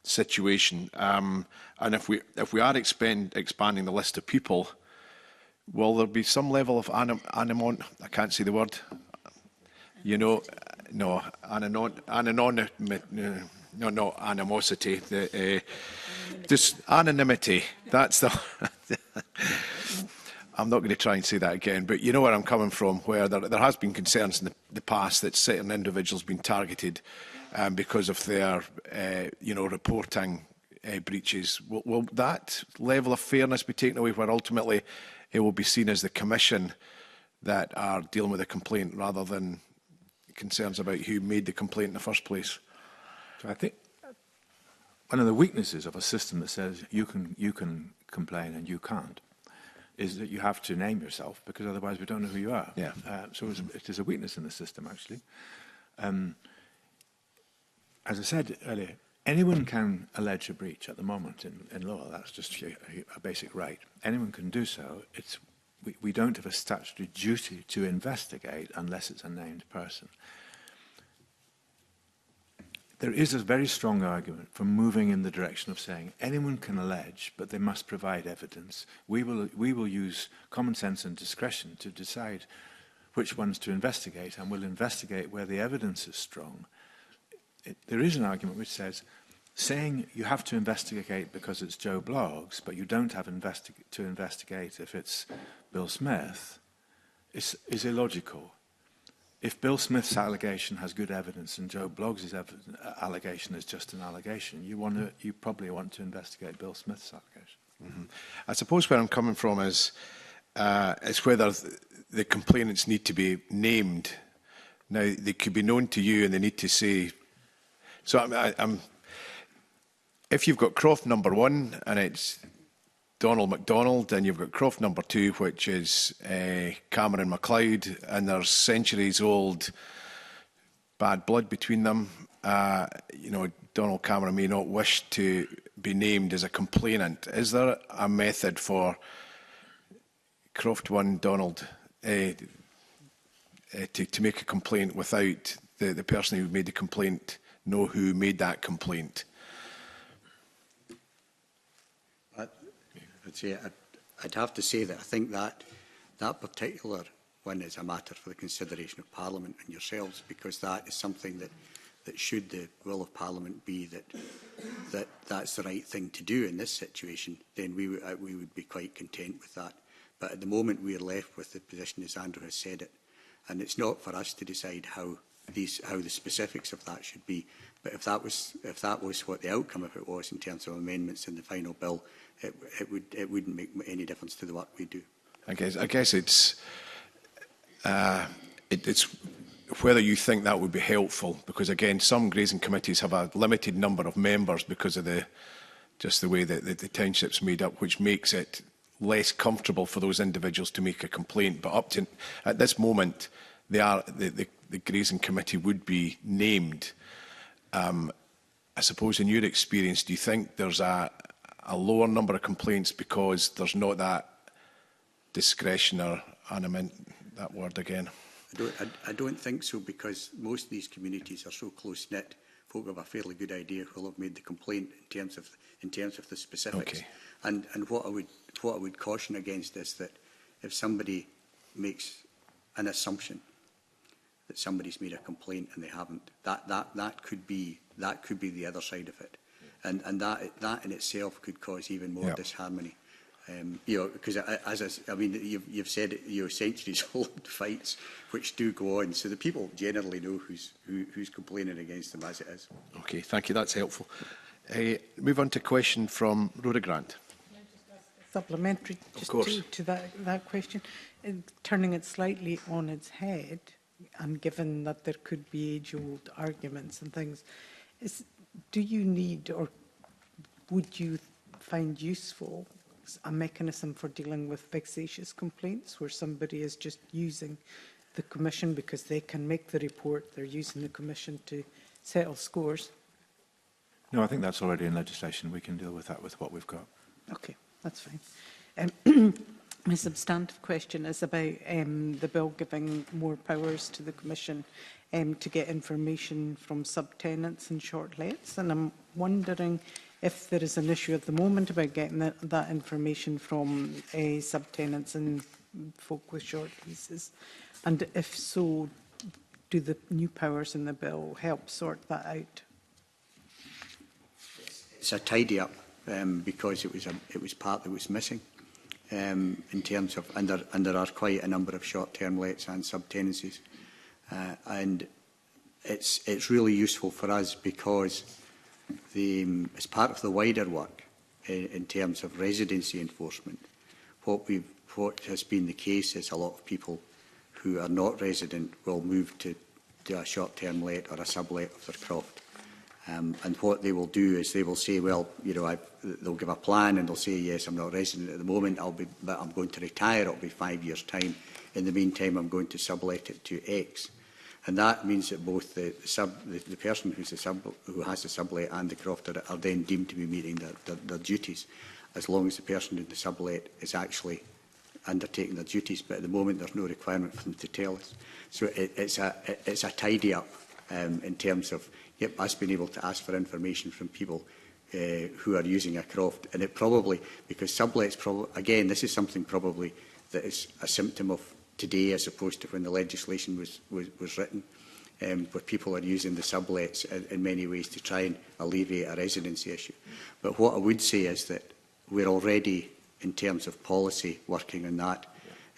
situation. And if we are expanding the list of people, will there be some level of I can't say the word. Animosity. Just anonymity. That's the. I'm not going to try and say that again, but you know where I'm coming from, where there has been concerns in the past that certain individuals have been targeted because of their, reporting breaches. Will that level of fairness be taken away, where ultimately it will be seen as the Commission that are dealing with a complaint rather than concerns about who made the complaint in the first place?
So I think one of the weaknesses of a system that says you can complain and you can't is that you have to name yourself, because otherwise we don't know who you are.
Yeah.
So it is a weakness in the system, actually. As I said earlier, anyone can allege a breach at the moment in law. That's just a basic right. Anyone can do so. We don't have a statutory duty to investigate unless it's a named person. There is a very strong argument for moving in the direction of saying anyone can allege, but they must provide evidence. We will use common sense and discretion to decide which ones to investigate, and we'll investigate where the evidence is strong. There is an argument which says saying you have to investigate because it's Joe Bloggs, but you don't have to investigate if it's Bill Smith, is illogical. If Bill Smith's allegation has good evidence and Joe Bloggs' allegation is just an allegation, you probably want to investigate Bill Smith's allegation.
Mm-hmm. I suppose where I'm coming from is whether the complainants need to be named. Now, they could be known to you and they need to say... So if you've got Croft number 1 and it's Donald MacDonald, and you've got Croft number 2, which is Cameron MacLeod, and there's centuries-old bad blood between them. Donald Cameron may not wish to be named as a complainant. Is there a method for Croft 1, Donald, to make a complaint without the person who made the complaint know who made that complaint?
I'd have to say that I think that particular one is a matter for the consideration of Parliament and yourselves, because that is something that should the will of Parliament be that's the right thing to do in this situation, then we would be quite content with that. But at the moment we are left with the position as Andrew has said it, and it's not for us to decide how the specifics of that should be. But if that was what the outcome of it was in terms of amendments in the final bill, it wouldn't make any difference to the work we do.
I guess it's whether you think that would be helpful, because again, some grazing committees have a limited number of members because of the way that the township's made up, which makes it less comfortable for those individuals to make a complaint. But at this moment, the grazing committee would be named. I suppose in your experience, do you think there's a lower number of complaints because there's not that discretion or animate, that word again?
I don't think so, because most of these communities are so close-knit. Folk have a fairly good idea who will have made the complaint in terms of the specifics. Okay. And what I would caution against is that if somebody makes an assumption that somebody's made a complaint and they haven't, that could be the other side of it, and that in itself could cause even more disharmony. Because you've said it, centuries-old fights which do go on, so the people generally know who's complaining against them as it is.
Okay, thank you. That's helpful. Move on to a question from Rhoda Grant.
Supplementary, just to that question, turning it slightly on its head, and given that there could be age-old arguments and things, do you need, or would you find useful, a mechanism for dealing with vexatious complaints where somebody is just using the Commission because they can make the report, they're using the Commission to settle scores?
No, I think that's already in legislation. We can deal with that with what we've got.
Okay, that's fine. My substantive question is about the bill giving more powers to the Commission to get information from subtenants and short lets, and I'm wondering if there is an issue at the moment about getting that information from subtenants and folk with short leases, and if so, do the new powers in the bill help sort that out?
It's a tidy up because it was part that was missing in terms of, and there are quite a number of short-term lets and subtenancies, and it's really useful for us because as part of the wider work in terms of residency enforcement, what has been the case is a lot of people who are not resident will move to do a short-term let or a sublet of their croft. And what they will do is they will say, well, you know, they'll give a plan and they'll say, yes, I'm not a resident at the moment, but I'm going to retire, it'll be 5 years' time. In the meantime, I'm going to sublet it to X. And that means that both the person who has the sublet and the crofter are then deemed to be meeting their duties, as long as the person in the sublet is actually undertaking their duties. But at the moment, there's no requirement for them to tell us. So it's a tidy up in terms of us being able to ask for information from people who are using a croft. And it probably, because sublets, again, this is something probably that is a symptom of today as opposed to when the legislation was written, where people are using the sublets in many ways to try and alleviate a residency issue. But what I would say is that we're already, in terms of policy, working on that.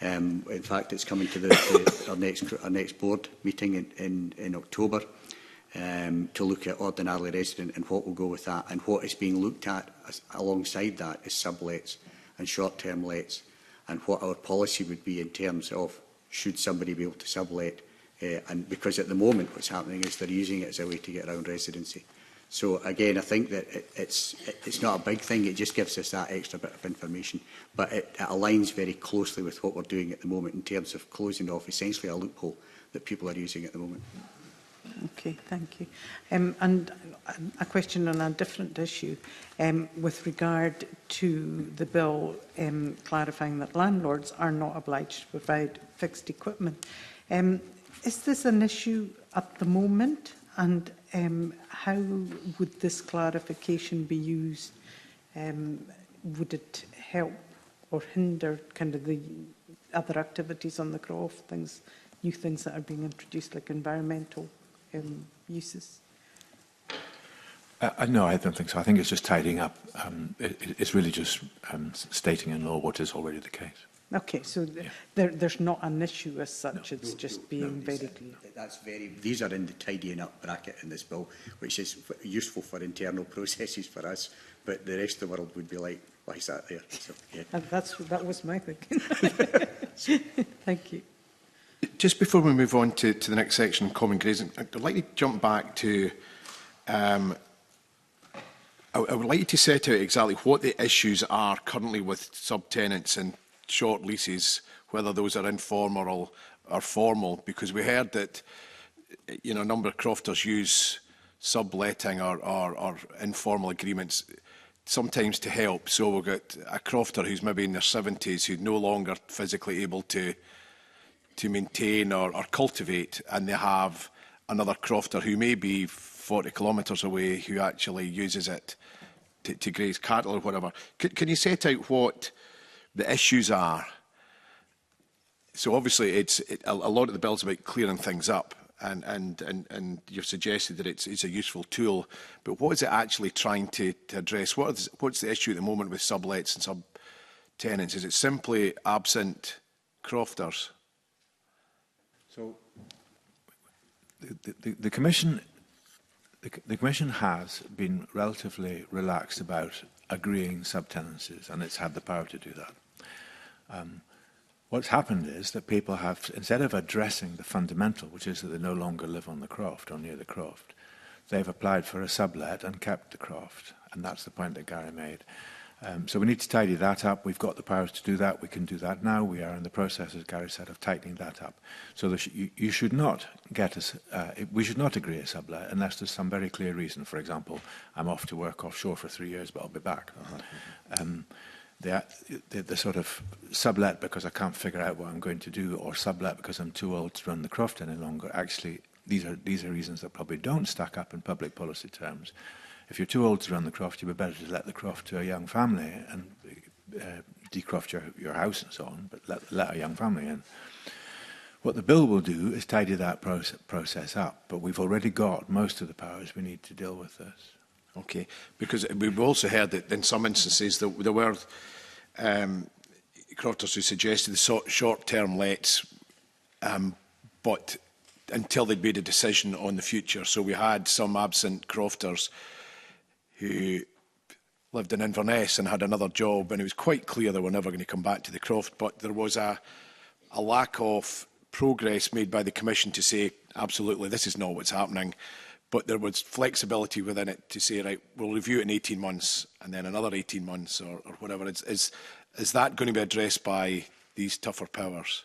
In fact, it's coming to our next board meeting in October to look at ordinarily resident and what will go with that. And what is being looked at alongside that is sublets and short-term lets, and what our policy would be in terms of should somebody be able to sublet. And because at the moment what's happening is they're using it as a way to get around residency. So again, I think that it's not a big thing, it just gives us that extra bit of information. But it aligns very closely with what we're doing at the moment in terms of closing off essentially a loophole that people are using at the moment.
Okay, thank you. And a question on a different issue with regard to the bill clarifying that landlords are not obliged to provide fixed equipment. Is this an issue at the moment, and how would this clarification be used? Would it help or hinder kind of the other activities on the croft, new things that are being introduced, like environmental uses?
No, I don't think so. I think it's just tidying up. It's really just stating in law what is already the case.
Okay, so there's not an issue as such. It's just being very clear.
These are in the tidying up bracket in this bill, which is useful for internal processes for us. But the rest of the world would be like, why is that there? So, yeah.
That was my thinking. Thank you.
Just before we move on to the next section, common grazing, I'd like to jump back to, I would like you to set out exactly what the issues are currently with subtenants and short leases, whether those are informal or formal, because we heard that, you know, a number of crofters use subletting or informal agreements sometimes to help. So we've got a crofter who's maybe in their 70s who's no longer physically able to maintain or cultivate, and they have another crofter who may be 40 kilometres away who actually uses it to graze cattle or whatever. Can you set out what the issues are? So obviously a lot of the bill's about clearing things up, and you've suggested that it's a useful tool, but what is it actually trying to address? What's the issue at the moment with sublets and subtenants? Is it simply absent crofters?
So the Commission has been relatively relaxed about agreeing subtenancies, and it's had the power to do that. What's happened is that people have, instead of addressing the fundamental, which is that they no longer live on the croft or near the croft, they've applied for a sublet and kept the croft, and that's the point that Gary made. So we need to tidy that up. We've got the powers to do that. We can do that now. We are in the process, as Gary said, of tightening that up. So you should not get us. We should not agree a sublet unless there's some very clear reason. For example, I'm off to work offshore for 3 years, but I'll be back. The sort of sublet because I can't figure out what I'm going to do, or sublet because I'm too old to run the croft any longer. Actually, these are reasons that probably don't stack up in public policy terms. If you're too old to run the croft, you'd be better to let the croft to a young family and decroft your house and so on, but let a young family in. What the bill will do is tidy that process up, but we've already got most of the powers we need to deal with this.
Okay, because we've also heard that in some instances there were crofters who suggested the short-term lets, but until they'd made a decision on the future. So we had some absent crofters who lived in Inverness and had another job, and it was quite clear they were never going to come back to the croft, but there was a lack of progress made by the Commission to say, absolutely, this is not what's happening. but there was flexibility within it to say, right, we'll review it in 18 months and then another 18 months or whatever. Is that going to be addressed by these tougher powers?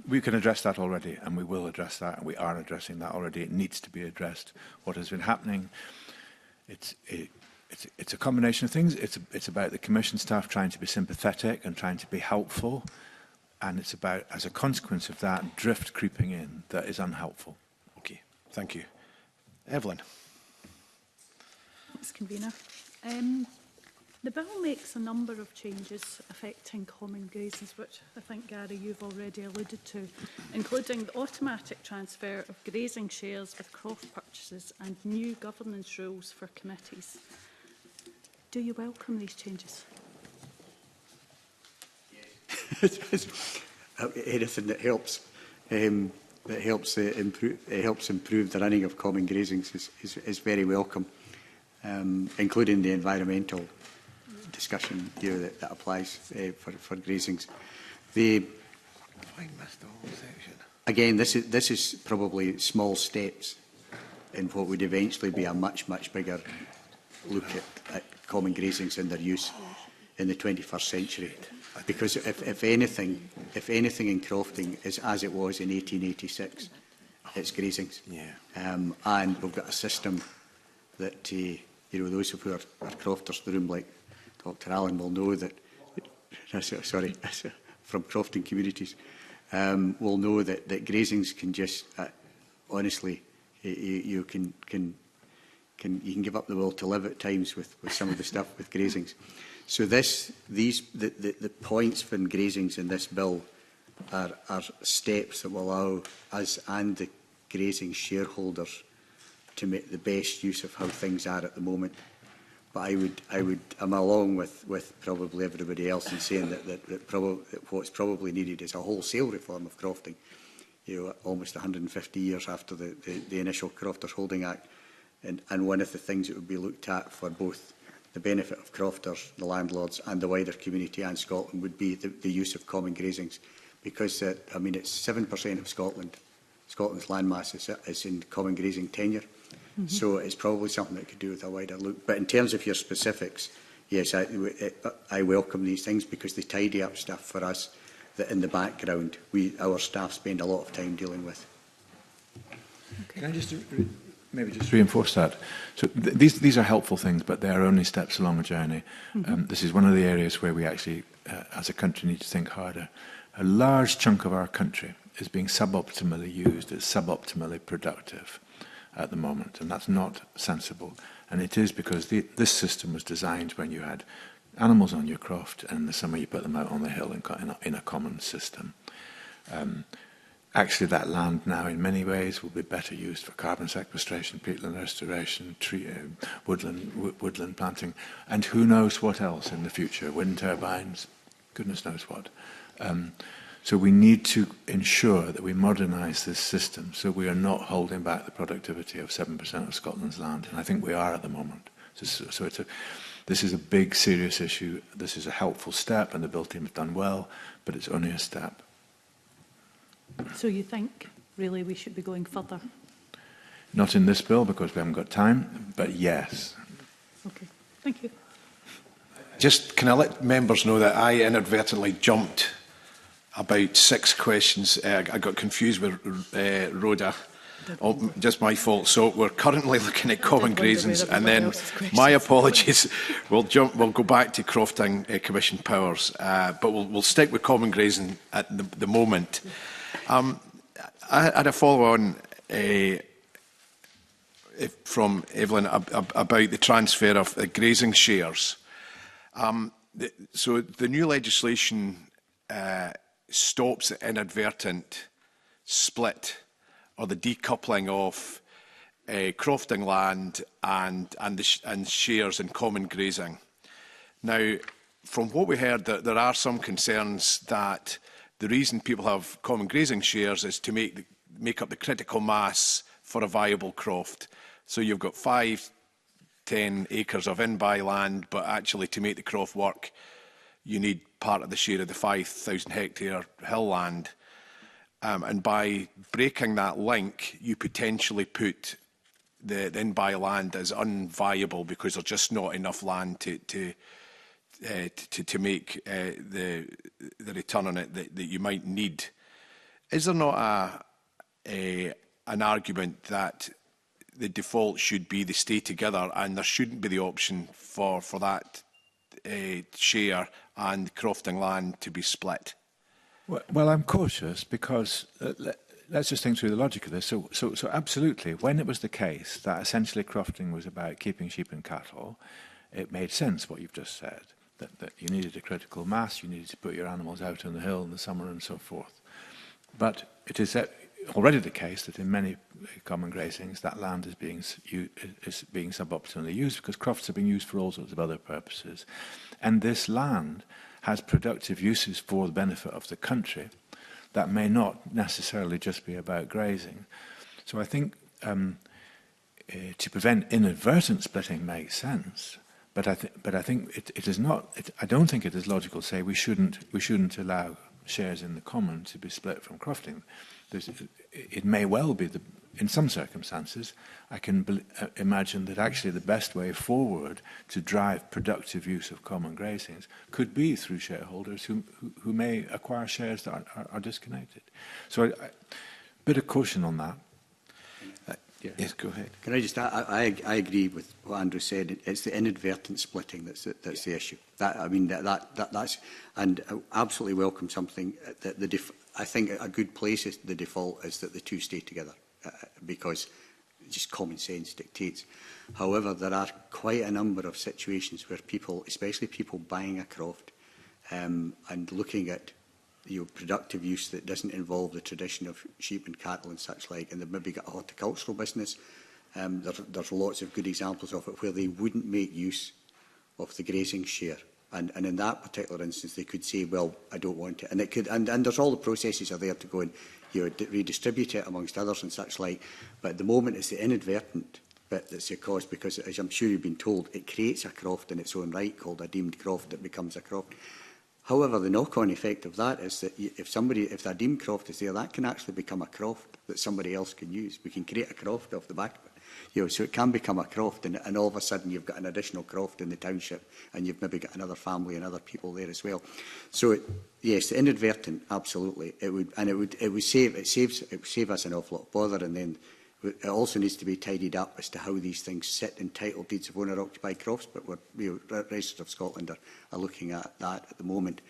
We can address that already, and we will address that, and we are addressing that already. It needs to be addressed. What has been happening, it's a combination of things. It's about the Commission staff trying to be sympathetic and trying to be helpful, and it's about, as a consequence of that, drift creeping in that is unhelpful.
Okay, thank you. Evelyn.
Thanks, Convener. The bill makes a number of changes affecting common grazings, which I think, Gary, you've already alluded to, including the automatic transfer of grazing shares with croft purchases and new governance rules for committees. Do you welcome these changes?
Anything that helps. Helps improve the running of common grazings is very welcome, including the environmental discussion here that applies for grazings. Again, this is probably small steps in what would eventually be a much bigger look at common grazings and their use in the 21st century. Because if anything in crofting is as it was in 1886, it's grazings.
Yeah.
And we've got a system that those who are crofters in the room, like Dr. Allen, will know that. Sorry, from crofting communities, will know that grazings can just honestly, you can give up the will to live at times with some of the stuff with grazings. So the points for grazings in this bill are steps that will allow us and the grazing shareholders to make the best use of how things are at the moment. But I'm along with probably everybody else in saying that what's probably needed is a wholesale reform of crofting. Almost 150 years after the initial Crofters Holding Act, and one of the things that would be looked at for both the benefit of crofters, the landlords and the wider community and Scotland would be the use of common grazings, because it's 7% of Scotland's landmass is in common grazing tenure. Mm-hmm. So it's probably something that could do with a wider look. But in terms of your specifics, yes, I welcome these things because they tidy up stuff for us that in the background our staff spend a lot of time dealing with.
Okay. Can I just maybe just reinforce that? So these are helpful things, but they are only steps along a journey. Mm-hmm. This is one of the areas where we actually, as a country, need to think harder. A large chunk of our country is being suboptimally used, it's suboptimally productive at the moment, and that's not sensible. And it is because this system was designed when you had animals on your croft, and in the summer you put them out on the hill in a common system. Actually, that land now, in many ways, will be better used for carbon sequestration, peatland restoration, woodland planting, and who knows what else in the future, wind turbines, goodness knows what. So we need to ensure that we modernise this system so we are not holding back the productivity of 7% of Scotland's land, and I think we are at the moment. So this is a big, serious issue. This is a helpful step, and the Bill team have done well, but it's only a step.
So you think, really, we should be going further?
Not in this bill, because we haven't got time, but yes.
Okay, thank you.
Just, can I let members know that I inadvertently jumped about 6 questions. I got confused with Rhoda. Oh, just my fault. So we're currently looking at common grazings, and then my apologies. We'll go back to crofting commission powers, but we'll stick with common grazing at the moment. I had a follow-on from Evelyn about the transfer of grazing shares. So the new legislation stops the inadvertent split or the decoupling of crofting land and shares in common grazing. Now, from what we heard, there are some concerns that the reason people have common grazing shares is to make up the critical mass for a viable croft. So you've got 5-10 acres of in-by land, but actually to make the croft work, you need part of the share of the 5,000 hectare hill land. And by breaking that link, you potentially put the in-buy land as unviable because there's just not enough land to make the return on it that you might need. Is there not an argument that the default should be they stay together and there shouldn't be the option for that share and crofting land to be split?
Well, I'm cautious because let's just think through the logic of this. So absolutely, when it was the case that essentially crofting was about keeping sheep and cattle, it made sense what you've just said, that you needed a critical mass, you needed to put your animals out on the hill in the summer and so forth. But it is already the case that in many common grazings that land is being suboptimally used because crofts are being used for all sorts of other purposes. And this land has productive uses for the benefit of the country that may not necessarily just be about grazing. So I think to prevent inadvertent splitting makes sense, but I think it is not. I don't think it is logical to say we shouldn't allow shares in the common to be split from crofting. It may well be that in some circumstances, I can imagine that actually the best way forward to drive productive use of common grazings could be through shareholders who may acquire shares that are disconnected. So a bit of caution on that.
Yeah.
Yes, go ahead.
Can I just? I agree with what Andrew said. It's the inadvertent splitting that's the issue. That's and I absolutely welcome something that I think a good place is the default is that the two stay together because just common sense dictates. However, there are quite a number of situations where people, especially people buying a croft and looking at productive use that doesn't involve the tradition of sheep and cattle and such like, and they've maybe got a horticultural business. There's lots of good examples of it where they wouldn't make use of the grazing share. And in that particular instance, they could say, well, I don't want it. And it could, and there's all the processes are there to go and redistribute it amongst others and such like. But at the moment, it's the inadvertent bit that's the cause, because as I'm sure you've been told, it creates a croft in its own right called a deemed croft that becomes a croft. However, the knock-on effect of that is that if that deemed croft is there, that can actually become a croft that somebody else can use. We can create a croft off the back of it. So it can become a croft, and all of a sudden you've got an additional croft in the township, and you've maybe got another family and other people there as well. So yes, inadvertent, absolutely. It would save us an awful lot of bother, and then it also needs to be tidied up as to how these things sit in title deeds of owner-occupied crofts, but Register of Scotland are looking at that at the moment.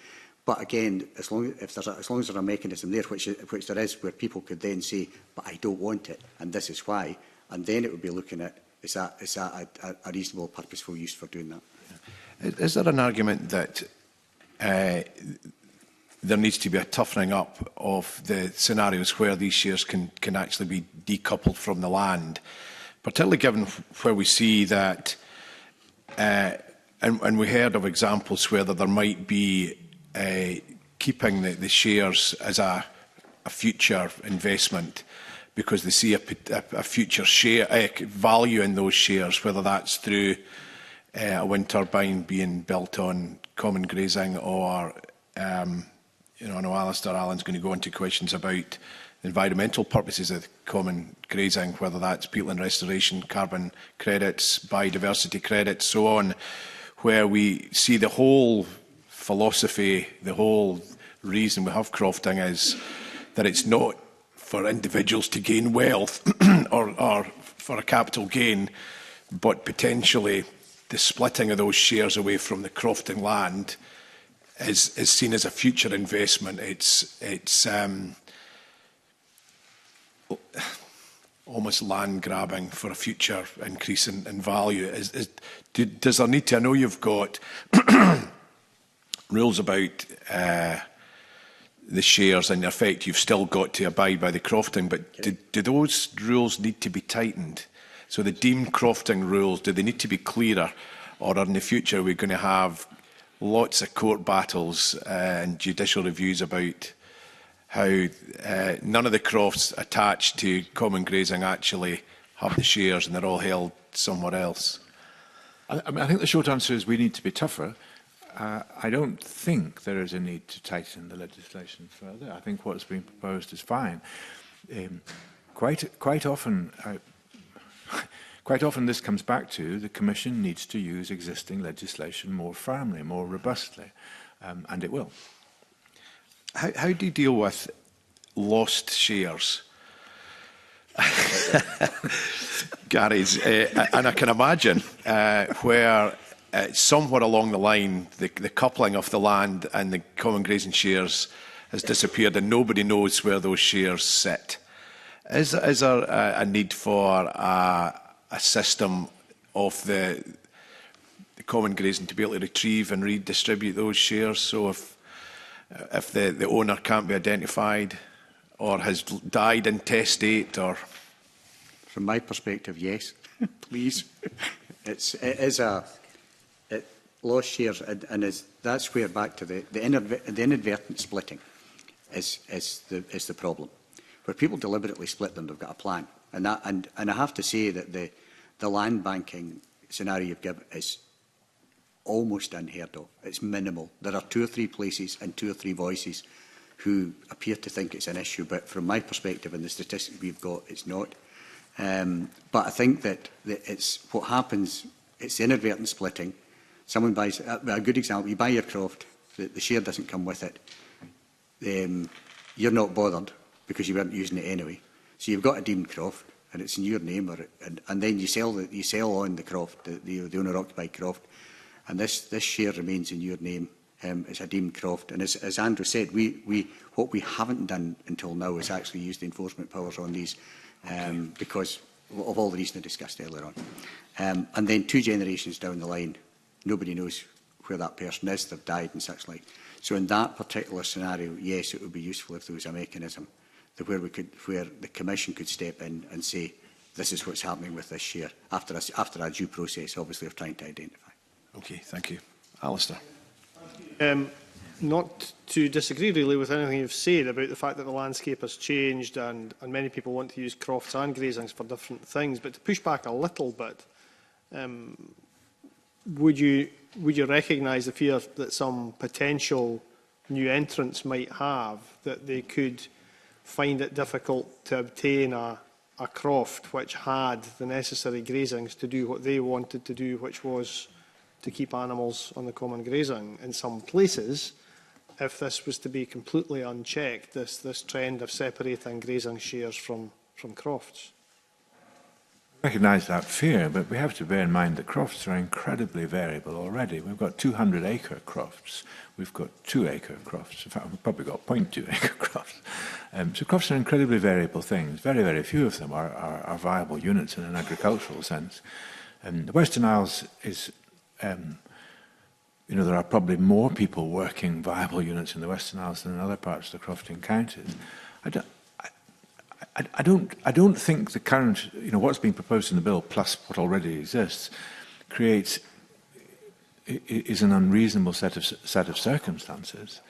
But again, as long as there's a mechanism there, which there is, where people could then say, but I don't want it, and this is why, and then it would be looking at, is that a reasonable, purposeful use for doing that?
Is there an argument that there needs to be a toughening up of the scenarios where these shares can actually be decoupled from the land, particularly given where we see that, and we heard of examples where there might be keeping the shares as a future investment because they see a future share value in those shares, whether that's through a wind turbine being built on common grazing or I know Alistair Allen's going to go into questions about environmental purposes of common grazing, whether that's peatland restoration, carbon credits, biodiversity credits, so on, where we see the whole philosophy, the whole reason we have crofting is that it's not for individuals to gain wealth or for a capital gain, but potentially the splitting of those shares away from the crofting land is seen as a future investment. It's almost land grabbing for a future increase in value. Does there need to? I know you've got rules about the shares, and in effect you've still got to abide by the crofting, but do those rules need to be tightened? So the deemed crofting rules, do they need to be clearer, or in the future are we going to have lots of court battles and judicial reviews about how none of the crofts attached to common grazing actually have the shares and they're all held somewhere else?
I think the short answer is we need to be tougher. I don't think there is a need to tighten the legislation further. I think what's being proposed is fine. Quite often, quite often this comes back to the Commission needs to use existing legislation more firmly, more robustly, and it will.
How do you deal with lost shares? Gary's, and I can imagine where somewhere along the line the coupling of the land and the common grazing shares has disappeared and nobody knows where those shares sit. Is there a need for a system of the common grazing to be able to retrieve and redistribute those shares? So if the owner can't be identified or has died intestate, or...
From my perspective, yes, please. It is lost shares, and that's where back to the inadvertent splitting is the problem. Where people deliberately split them, they've got a plan, and I have to say that the land banking scenario you've given is almost unheard of. It's minimal. There are 2 or 3 places and 2 or 3 voices who appear to think it's an issue, but from my perspective and the statistics we've got, it's not. But I think that it's what happens. It's the inadvertent splitting. Someone buys a good example. You buy your croft, the share doesn't come with it. You're not bothered because you weren't using it anyway. So you've got a deemed croft, and it's in your name, and then you sell on the croft, the owner-occupied croft, and this share remains in your name. It's a deemed croft, and as Andrew said, what we haven't done until now is actually use the enforcement powers on these, because of all the reasons I discussed earlier on. And then 2 generations down the line, nobody knows where that person is, they've died and such like. So in that particular scenario, yes, it would be useful if there was a mechanism where the Commission could step in and say, this is what's happening with this share, after a due process, obviously, of trying to identify.
Okay, thank you. Alistair.
Not to disagree really with anything you've said about the fact that the landscape has changed and many people want to use crofts and grazings for different things, but to push back a little bit, would you recognise the fear that some potential new entrants might have, that they could find it difficult to obtain a croft which had the necessary grazings to do what they wanted to do, which was to keep animals on the common grazing in some places, if this was to be completely unchecked, this trend of separating grazing shares from crofts?
I recognise that fear, but we have to bear in mind that crofts are incredibly variable already. We've got 200-acre crofts. We've got 2-acre crofts. In fact, we've probably got 0.2-acre crofts. So crofts are incredibly variable things. Very, very few of them are viable units in an agricultural sense. The Western Isles is... there are probably more people working viable units in the Western Isles than in other parts of the crofting counties. I don't think the current, what's being proposed in the bill plus what already exists is an unreasonable set of circumstances.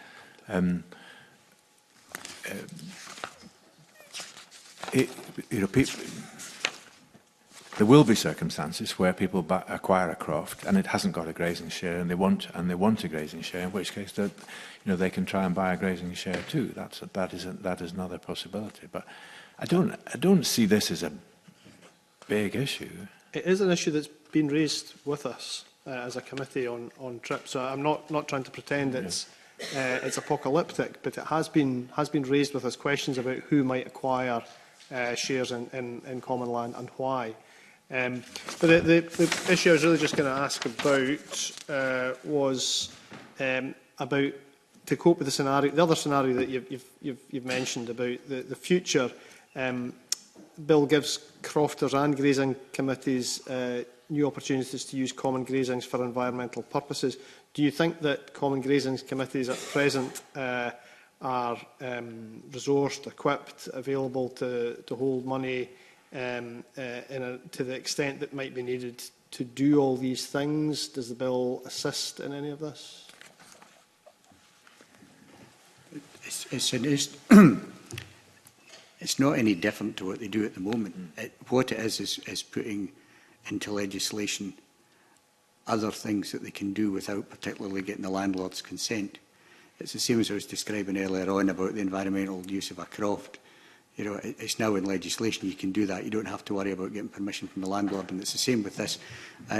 There will be circumstances where people acquire a croft and it hasn't got a grazing share, and they want a grazing share, in which case they can try and buy a grazing share too. That is another possibility. But I don't see this as a big issue.
It is an issue that's been raised with us as a committee on TRIP. So I'm not trying to pretend it's apocalyptic, but it has been raised with us questions about who might acquire shares in common land and why. But the issue I was really just going to ask about was about, to cope with the other scenario that you've mentioned about the future. Bill gives crofters and grazing committees new opportunities to use common grazings for environmental purposes. Do you think that common grazings committees at present are resourced, equipped, available to hold money to the extent that might be needed to do all these things? Does the bill assist in any of this?
It's not any different to what they do at the moment. What it is putting into legislation other things that they can do without particularly getting the landlord's consent. It's the same as I was describing earlier on about the environmental use of a croft. You know, it's now in legislation. You can do that. You don't have to worry about getting permission from the landlord, and it's the same with this.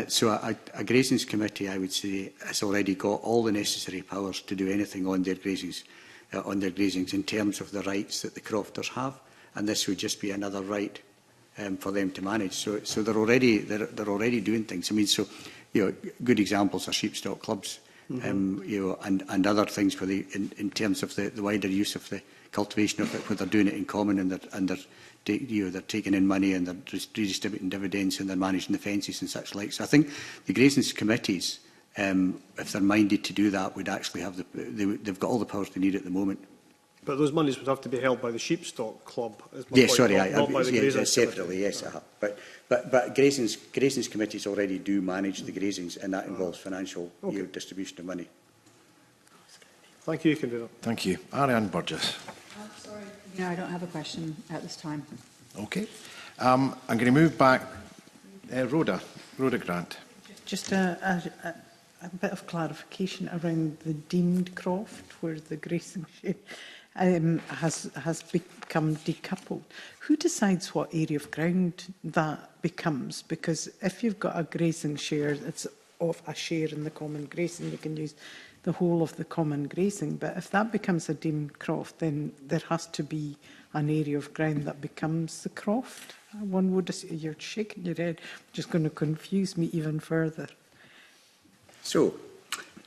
So a grazings committee, I would say, has already got all the necessary powers to do anything on their grazings, in terms of the rights that the crofters have, and this would just be another right for them to manage. So they're already doing things. I mean, so you know, good examples are sheep stock clubs, you know, and other things where they, in terms of the wider use of the cultivation of it, where they're doing it in common, and they're taking in money and they're redistributing dividends and they're managing the fences and such like. So I think the grazings committees, if they're minded to do that, would actually have they've got all the powers they need at the moment.
But those monies would have to be held by the sheep stock club.
Yes, sorry,
not by the grazing
separately. Yes, but grazings committees already do manage the grazings, and that involves financial distribution of money.
Thank you, Convener.
Thank you. Ariane Burgess.
Sorry. No, I don't have a question at this time.
Okay. I'm going to move back. Rhoda Grant.
Just a bit of clarification around the deemed croft, where the grazing shed has become decoupled. Who decides what area of ground that becomes? Because if you've got a grazing share, it's of a share in the common grazing, you can use the whole of the common grazing. But if that becomes a deemed croft, then there has to be an area of ground that becomes the croft. One would say, you're shaking your head, just going to confuse me even further.
So,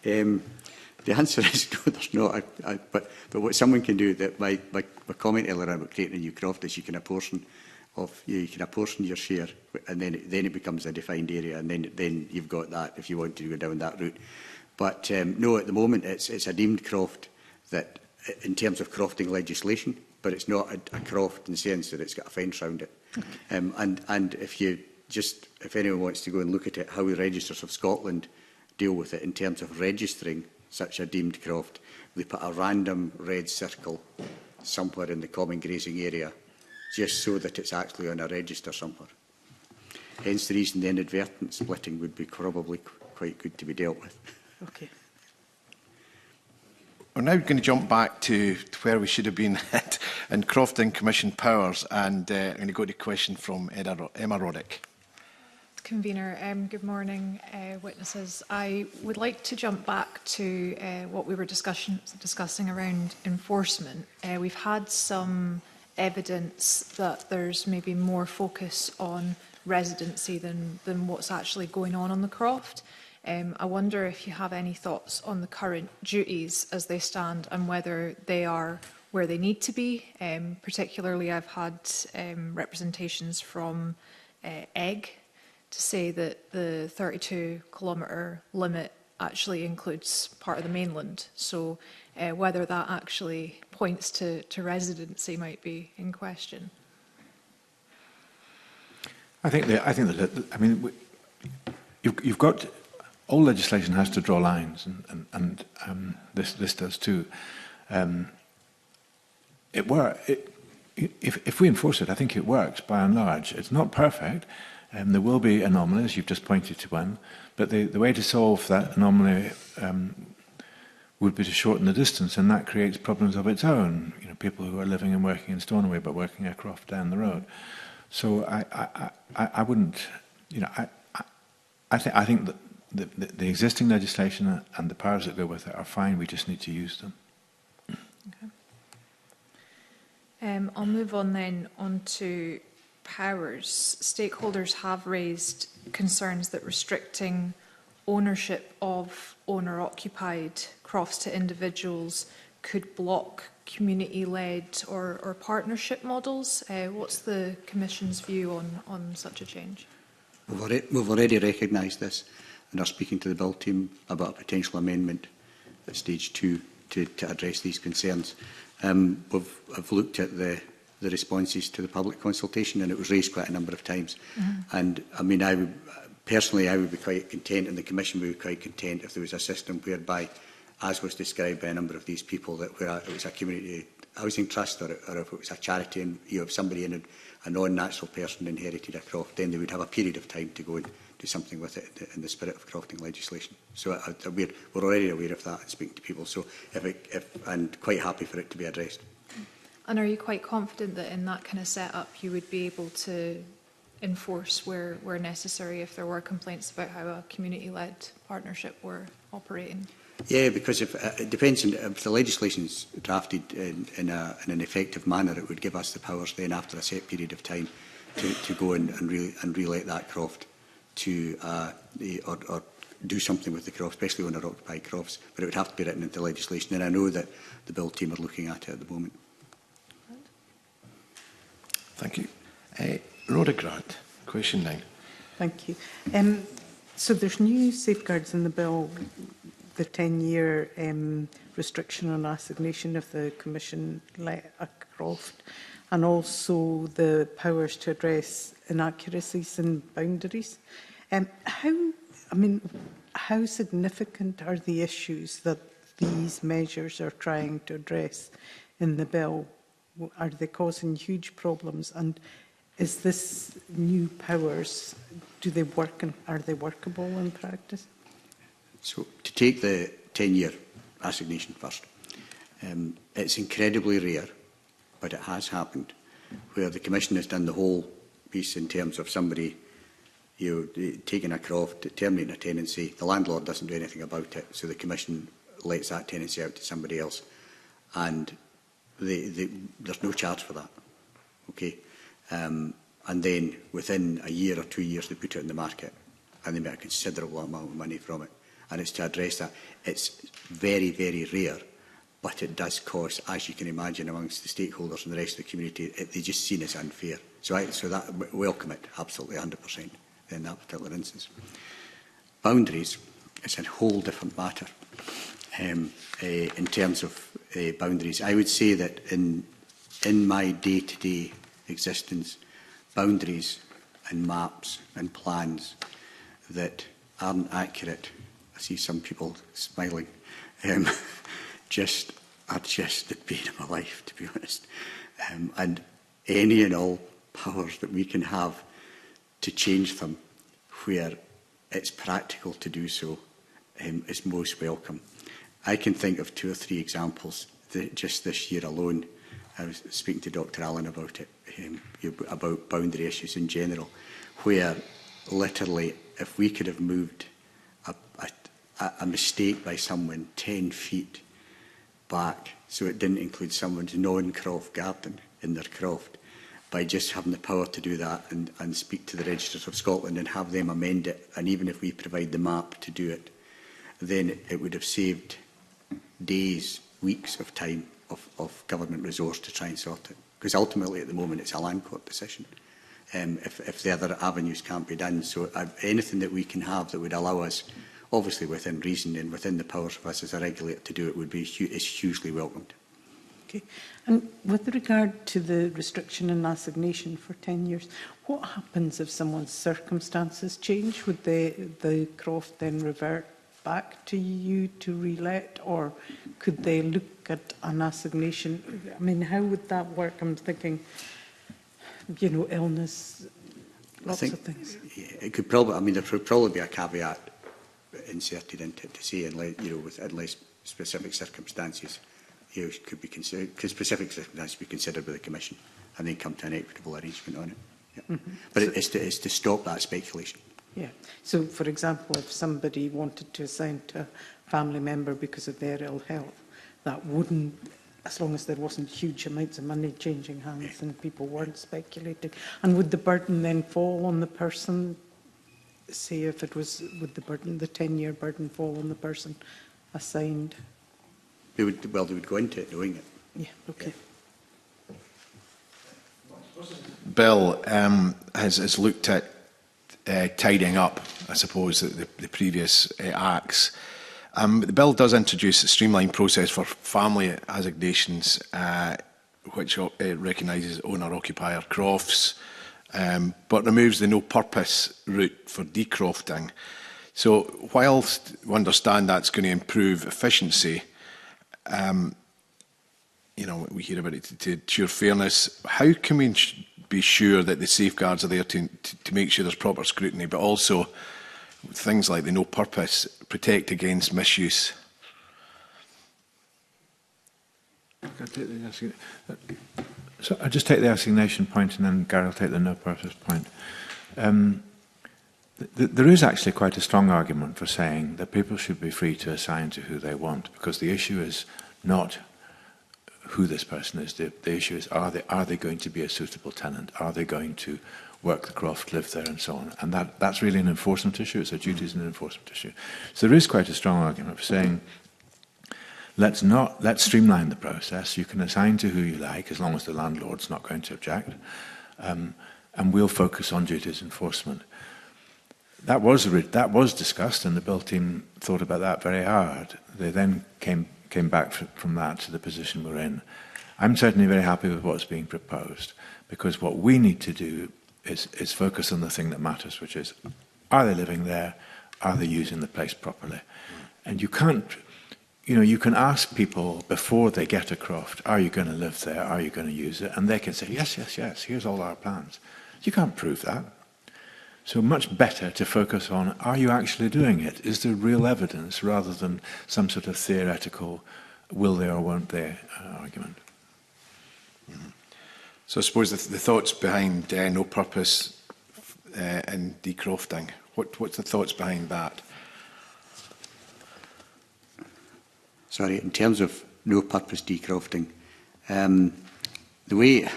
the answer is no, there's not. But what someone can do, that my comment earlier about creating a new croft, is you can apportion your share, and then it becomes a defined area, and then you've got that if you want to go down that route. But no, at the moment it's a deemed croft, that in terms of crofting legislation, but it's not a croft in the sense that it's got a fence around it. And if anyone wants to go and look at it, how the Registers of Scotland deal with it in terms of registering such a deemed croft, they put a random red circle somewhere in the common grazing area, just so that it's actually on a register somewhere. Hence the reason the inadvertent splitting would be probably quite good to be dealt with.
Okay.
We're now going to jump back to where we should have been in Crofting Commission powers, and I'm going to go to a question from Emma Roddick.
Convener, good morning, witnesses. I would like to jump back to what we were discussing around enforcement. We've had some evidence that there's maybe more focus on residency than what's actually going on the croft. I wonder if you have any thoughts on the current duties as they stand and whether they are where they need to be. Particularly, I've had representations from EGG to say that the 32-kilometre limit actually includes part of the mainland. So whether that actually points to residency might be in question.
I think you've got, all legislation has to draw lines, and this does too. If we enforce it, I think it works by and large. It's not perfect. There will be anomalies, you've just pointed to one, but the way to solve that anomaly would be to shorten the distance, and that creates problems of its own. You know, people who are living and working in Stornoway but working a croft down the road. So I wouldn't, you know, I think that the existing legislation and the powers that go with it are fine. We just need to use them.
Okay. I'll move on then onto powers. Stakeholders have raised concerns that restricting ownership of owner-occupied crofts to individuals could block community-led or partnership models. What's the Commission's view on such a change?
We've already recognised this and are speaking to the Bill team about a potential amendment at stage 2 to address these concerns. I've looked at the responses to the public consultation, and it was raised quite a number of times. And I mean, I would be quite content, and the Commission would be quite content if there was a system whereby, as was described by a number of these people, that where it was a community housing trust or if it was a charity, and if somebody in a non-natural person inherited a croft, then they would have a period of time to go and do something with it in the spirit of crofting legislation. So we're already aware of that and speaking to people. So and quite happy for it to be addressed.
And are you quite confident that in that kind of setup you would be able to enforce where necessary if there were complaints about how a community-led partnership were operating?
Yeah, because if it depends on if the legislation is drafted in an effective manner, it would give us the powers then after a set period of time to go in and re-let that croft to or do something with the croft, especially on our occupied crofts. But it would have to be written into legislation, and I know that the Bill team are looking at it at the moment.
Thank you. Rhoda Grant, question 9.
Thank you. So there's new safeguards in the bill, the 10-year restriction on assignation of the Commission let a croft, and also the powers to address inaccuracies and boundaries. How significant are the issues that these measures are trying to address in the bill? Are they causing huge problems? And is this new powers, do they work and are they workable in practice?
So to take the 10-year assignation first, it's incredibly rare, but it has happened, where the Commission has done the whole piece in terms of somebody taking a croft, terminating a tenancy. The landlord doesn't do anything about it, so the Commission lets that tenancy out to somebody else, and there's no charge for that. Okay, and then within a year or 2 years they put it in the market, and they make a considerable amount of money from it. And it's to address that. It's very, very rare, but it does cause, as you can imagine, amongst the stakeholders and the rest of the community, they just seen as unfair. So that welcome it absolutely 100% in that particular instance. Boundaries is a whole different matter. In terms of boundaries, I would say that in my day-to-day existence, boundaries and maps and plans that aren't accurate, I see some people smiling, just are just the pain of my life, to be honest. And any and all powers that we can have to change them where it's practical to do so is most welcome. I can think of 2 or 3 examples that just this year alone. I was speaking to Dr. Allen about it, about boundary issues in general, where literally if we could have moved a mistake by someone 10 feet back, so it didn't include someone's non-croft garden in their croft, by just having the power to do that and speak to the Registers of Scotland and have them amend it, and even if we provide the map to do it, then it would have saved days, weeks of time of government resource to try and sort it. Because ultimately at the moment it's a land court decision. If the other avenues can't be done. So anything that we can have that would allow us, obviously within reason and within the powers of us as a regulator to do it, would be is hugely welcomed.
Okay. And with regard to the restriction and assignation for 10 years, what happens if someone's circumstances change? Would the croft then revert back to you to relet, or could they look at an assignation? I mean, how would that work? I'm thinking, illness, lots of things.
Yeah, it could probably, there would probably be a caveat inserted into it to say, unless specific circumstances, could be considered, could specific circumstances be considered by the Commission, and then come to an equitable arrangement on it. Yeah. But it's to stop that speculation.
Yeah. So, for example, if somebody wanted to assign to a family member because of their ill health, that wouldn't, as long as there wasn't huge amounts of money changing hands and people weren't speculating. And would the burden then fall on the person? Say if it was, would the 10-year burden fall on the person assigned?
They would go into it knowing it.
Yeah, okay.
Bill has looked at tidying up, I suppose, the previous acts. The bill does introduce a streamlined process for family assignations, which recognises owner-occupier crofts, but removes the no-purpose route for decrofting. So, whilst we understand that's going to improve efficiency, we hear about it to ensure fairness. How can we be sure that the safeguards are there to make sure there's proper scrutiny, but also things like the no purpose protect against misuse?
So I'll just take the assignation point and then Gary will take the no-purpose point. There is actually quite a strong argument for saying that people should be free to assign to who they want, because the issue is not who this person is. The issue is, are they going to be a suitable tenant? Are they going to work the croft, live there, and so on? And that's really an enforcement issue. It's a duties and an enforcement issue. So there is quite a strong argument for saying, let's streamline the process. You can assign to who you like, as long as the landlord's not going to object, and we'll focus on duties enforcement. That was discussed, and the Bill team thought about that very hard. They then came back from that to the position we're in. I'm certainly very happy with what's being proposed, because what we need to do is focus on the thing that matters, which is, are they living there? Are they using the place properly? And you can't, you can ask people before they get a croft, are you going to live there? Are you going to use it? And they can say, yes, yes, yes, here's all our plans. You can't prove that. So much better to focus on, are you actually doing it? Is there real evidence rather than some sort of theoretical will they or won't they argument?
Mm-hmm. So I suppose the thoughts behind no purpose and decrofting, what's the thoughts behind that?
Sorry, in terms of no purpose decrofting, the way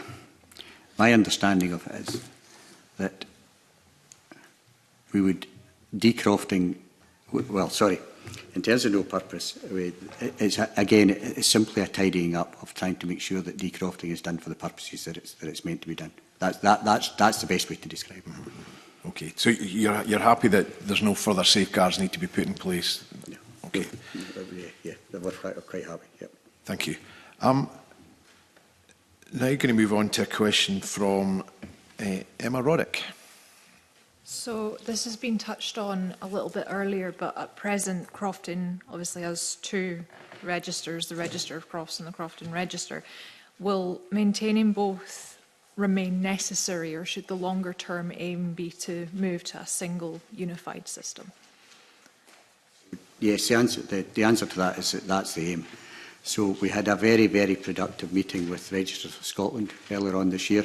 my understanding of it is that we would decrofting, well, sorry, in terms of no purpose, it's simply a tidying up of trying to make sure that decrofting is done for the purposes that it's meant to be done. That's the best way to describe it.
Mm-hmm. Okay, so you're happy that there's no further safeguards need to be put in place?
Yeah.
Okay.
Yeah, we're quite happy. Yep.
Thank you. Now going to move on to a question from Emma Roddick.
So this has been touched on a little bit earlier, but at present Crofton obviously has two registers, the Register of Crofts and the Crofton Register. Will maintaining both remain necessary, or should the longer term aim be to move to a single unified system?
Yes, the answer to that is that that's the aim. So we had a very, very productive meeting with Registers of Scotland earlier on this year.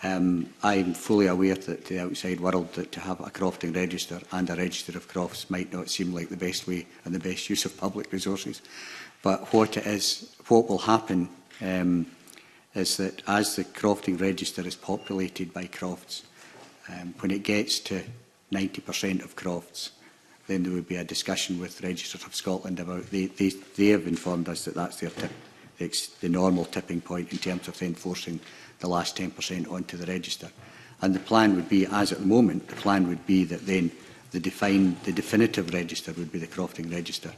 I'm fully aware that to the outside world that to have a crofting register and a register of crofts might not seem like the best way and the best use of public resources. But what will happen is that as the crofting register is populated by crofts, when it gets to 90% of crofts, then there would be a discussion with Registers of Scotland about, they have informed us that that's their the normal tipping point in terms of enforcing the last 10% onto the register. And the plan would be, as at the moment, the plan would be that then the definitive register would be the crofting register,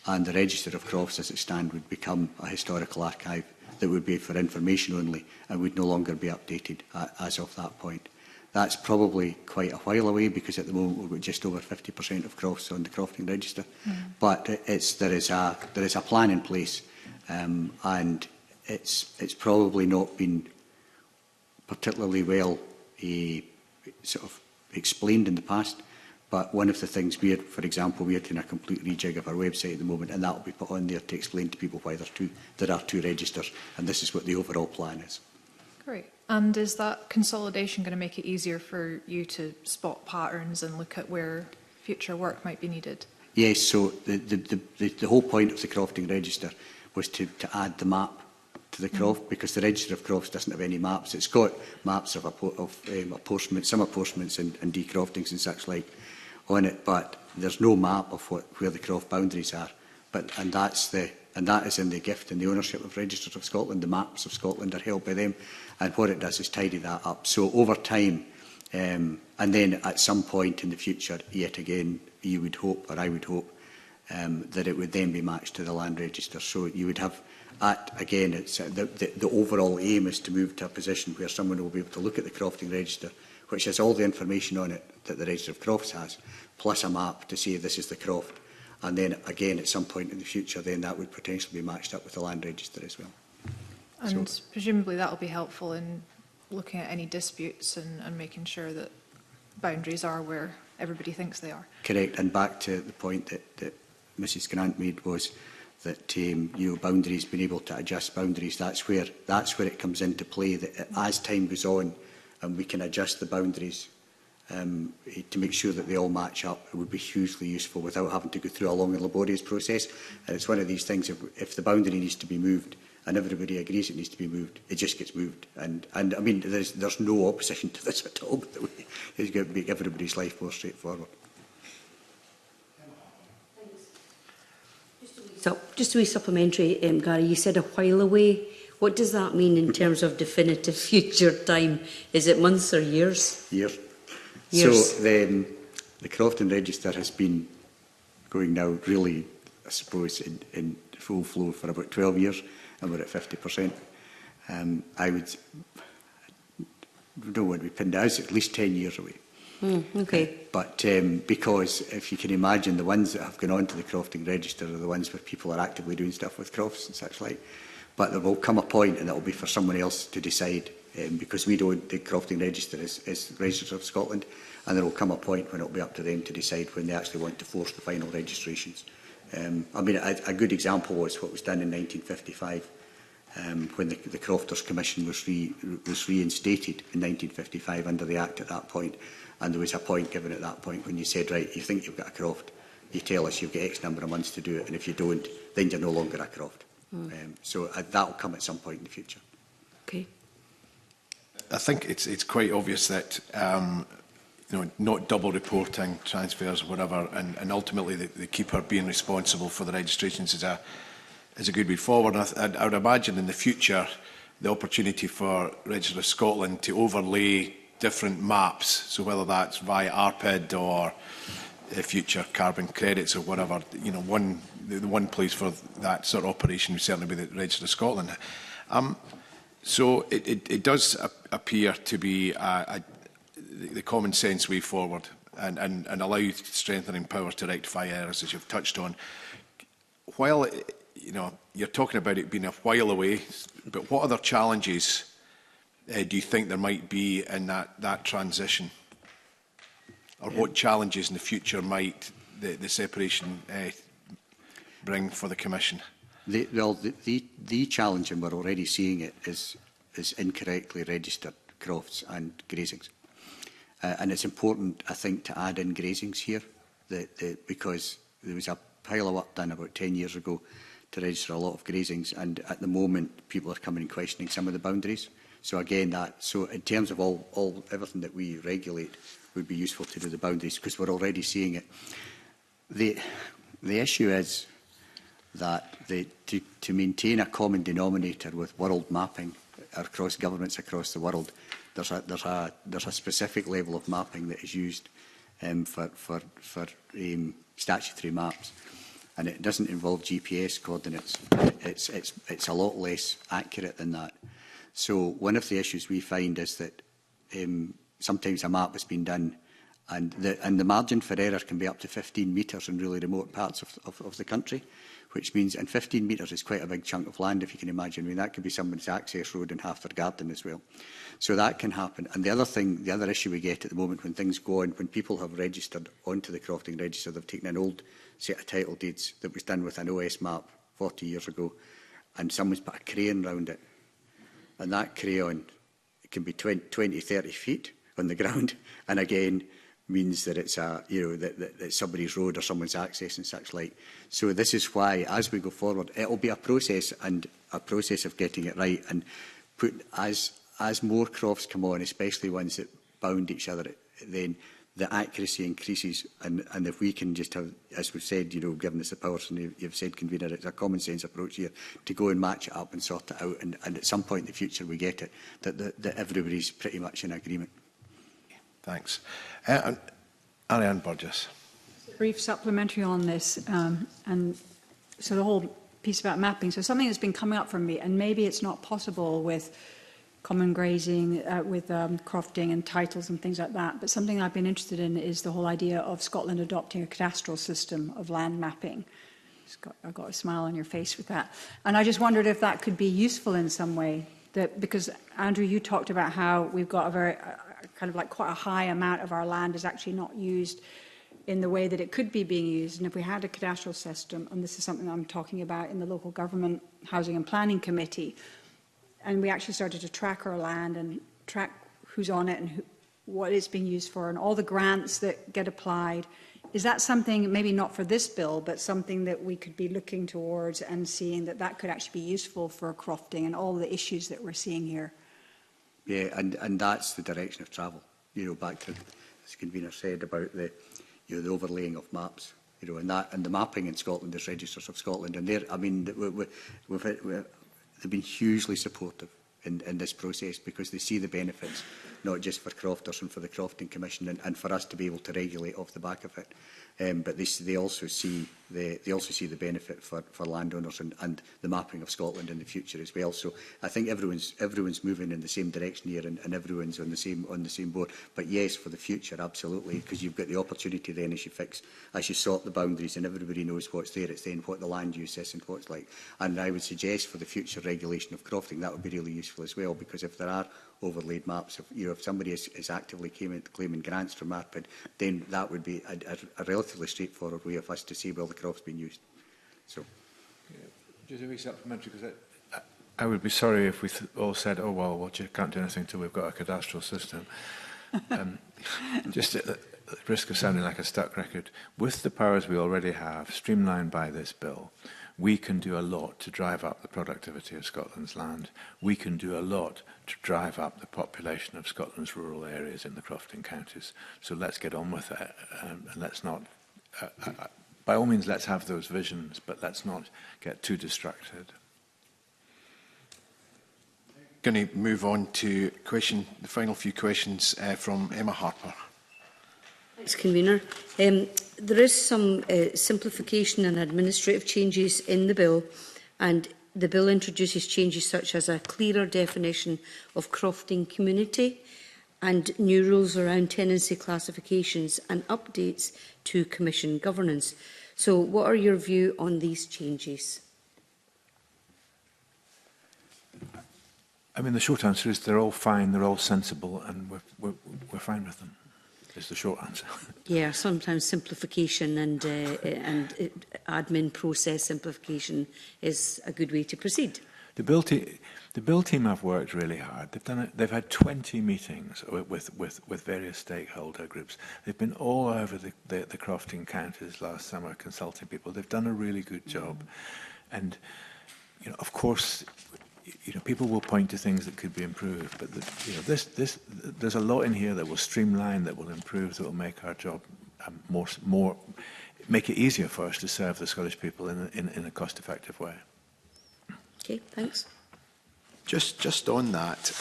and the Register of Crofts as it stands would become a historical archive that would be for information only and would no longer be updated as of that point. That's probably quite a while away, because at the moment we've got just over 50% of crofts on the crofting register. But there is a plan in place, and it's probably not been particularly well sort of explained in the past. But one of the things for example, we are doing a complete rejig of our website at the moment, and that will be put on there to explain to people why there are two registers, and this is what the overall plan is.
Great. And is that consolidation going to make it easier for you to spot patterns and look at where future work might be needed?
Yes, so the whole point of the crofting register was to add the map to the croft, because the Register of Crofts doesn't have any maps. It's got maps of apportionments, some apportionments and decroftings and such like on it, but there's no map of where the croft boundaries are. And that is in the gift and the ownership of Registers of Scotland. The maps of Scotland are held by them, and what it does is tidy that up. So over time, and then at some point in the future, yet again, you would hope, or I would hope, that it would then be matched to the land register. So you would have, again, the overall aim is to move to a position where someone will be able to look at the crofting register, which has all the information on it that the Register of Crofts has, plus a map to say this is the croft. And then again, at some point in the future, then that would potentially be matched up with the land register as well.
And so, presumably that will be helpful in looking at any disputes and making sure that boundaries are where everybody thinks they are.
Correct. And back to the point that Mrs Grant made, was that boundaries, being able to adjust boundaries, that's where it comes into play. That as time goes on, and we can adjust the boundaries to make sure that they all match up, it would be hugely useful without having to go through a long and laborious process. And it's one of these things, if the boundary needs to be moved and everybody agrees it needs to be moved, it just gets moved. And I mean, there's no opposition to this at all, but it's going to make everybody's life more straightforward.
So, just a wee supplementary, Gary, you said a while away. What does that mean in terms of definitive future time? Is it months or years?
Years.
Years.
So the Crofton Register has been going now really, I suppose, in full flow for about 12 years, and we're at 50%. I don't want to be pinned down, it's at least 10 years away.
Okay.
But because if you can imagine, the ones that have gone on to the Crofting Register are the ones where people are actively doing stuff with crofts and such like. But there will come a point, and it will be for someone else to decide, because we don't, the Crofting Register is Register of Scotland, and there will come a point when it will be up to them to decide when they actually want to force the final registrations. I mean, a good example was what was done in 1955, when the Crofters Commission was reinstated in 1955 under the Act at that point. And there was a point given at that point when you said, right, you think you've got a croft, you tell us you've got X number of months to do it, and if you don't, then you're no longer a croft. So that will come at some point in the future.
Okay.
I think it's quite obvious that not double reporting transfers or whatever, and ultimately the keeper being responsible for the registrations is a good way forward. And I would imagine in the future the opportunity for Register of Scotland to overlay different maps, so whether that's via ARPID or future carbon credits or whatever, the one place for that sort of operation would certainly be the Register of Scotland. So it does appear to be the common sense way forward and allow strengthening powers to rectify errors, as you've touched on. While you're talking about it being a while away, but what other challenges do you think there might be in that transition? Or what challenges in the future might the separation bring for the Commission?
The challenge, and we're already seeing it, is incorrectly registered crofts and grazings. And it's important, I think, to add in grazings here, because there was a pile of work done about 10 years ago to register a lot of grazings, and at the moment people are coming and questioning some of the boundaries. So again, so in terms of everything that we regulate, would be useful to do the boundaries, because we're already seeing it. The issue is that to maintain a common denominator with world mapping across governments across the world, there's a specific level of mapping that is used for statutory maps, and it doesn't involve GPS coordinates. It's a lot less accurate than that. So one of the issues we find is that sometimes a map has been done, and the margin for error can be up to 15 metres in really remote parts of the country, which means, and 15 metres is quite a big chunk of land, if you can imagine. I mean, that could be someone's access road and half their garden as well. So that can happen. And the other issue we get at the moment when things go on, when people have registered onto the Crofting Register, they've taken an old set of title deeds that was done with an OS map 40 years ago, and someone's put a crayon round it. And that crayon, it can be 20, 30 feet on the ground, and again means that it's that it's somebody's road or someone's access and such like. So this is why, as we go forward, it will be a process of getting it right, and as more crofts come on, especially ones that bound each other, then the accuracy increases, and if we can just have, as we've said, given us the powers, and you've said, Convener, it's a common sense approach here to go and match it up and sort it out, and at some point in the future we get it, that everybody's pretty much in agreement.
Thanks. Ariane Burgess.
Brief supplementary on this, and so the whole piece about mapping. So something that's been coming up for me, and maybe it's not possible with common grazing, with crofting and titles and things like that, but something I've been interested in is the whole idea of Scotland adopting a cadastral system of land mapping. I've got a smile on your face with that. And I just wondered if that could be useful in some way, because Andrew, you talked about how we've got a very kind of like quite a high amount of our land is actually not used in the way that it could be being used. And if we had a cadastral system, and this is something I'm talking about in the Local Government Housing and Planning Committee, and we actually started to track our land and track who's on it and what it's being used for and all the grants that get applied, is that something, maybe not for this bill, but something that we could be looking towards and seeing that that could actually be useful for crofting and all the issues that we're seeing here?
Yeah, and that's the direction of travel. You know, back to, as convener said, about the, you know, the overlaying of maps. You know, and the mapping in Scotland is Registers of Scotland, and they're, I mean, they've been hugely supportive in this process because they see the benefits, not just for crofters and for the Crofting Commission and for us to be able to regulate off the back of it. But they also see the benefit for landowners and the mapping of Scotland in the future as well. So I think everyone's moving in the same direction here, and everyone's on the same board. But yes, for the future, absolutely, because you've got the opportunity then as you sort the boundaries and everybody knows what's there. It's then what the land use is and what's like. And I would suggest for the future regulation of crofting that would be really useful as well, because if there are overlaid maps, if somebody is actively claiming grants from ARPID, then that would be a relatively straightforward way of us to see where the croft's been used. So,
just a wee supplementary, because I would be sorry if we all said, "Oh well, you can't do anything until we've got a cadastral system." Just at the risk of sounding like a stuck record, with the powers we already have, streamlined by this bill, we can do a lot to drive up the productivity of Scotland's land. We can do a lot to drive up the population of Scotland's rural areas in the crofting counties. So let's get on with it, and let's not, by all means, let's have those visions, but let's not get too distracted.
Going to move on to the final few questions from Emma Harper.
Thanks, Convener. There is some simplification and administrative changes in the bill, and the bill introduces changes such as a clearer definition of crofting community and new rules around tenancy classifications and updates to Commission governance. So what are your views on these changes?
I mean, the short answer is they're all fine, they're all sensible, and we're fine with them. Is the short answer.
Yeah, sometimes simplification and admin process simplification is a good way to proceed.
The bill team have worked really hard. They've had 20 meetings with various stakeholder groups. They've been all over the crofting counties last summer consulting people. They've done a really good job, and of course, people will point to things that could be improved, but there's a lot in here that will streamline, that will improve, that will make our job make it easier for us to serve the Scottish people in a cost-effective way.
Okay, thanks.
Just on that,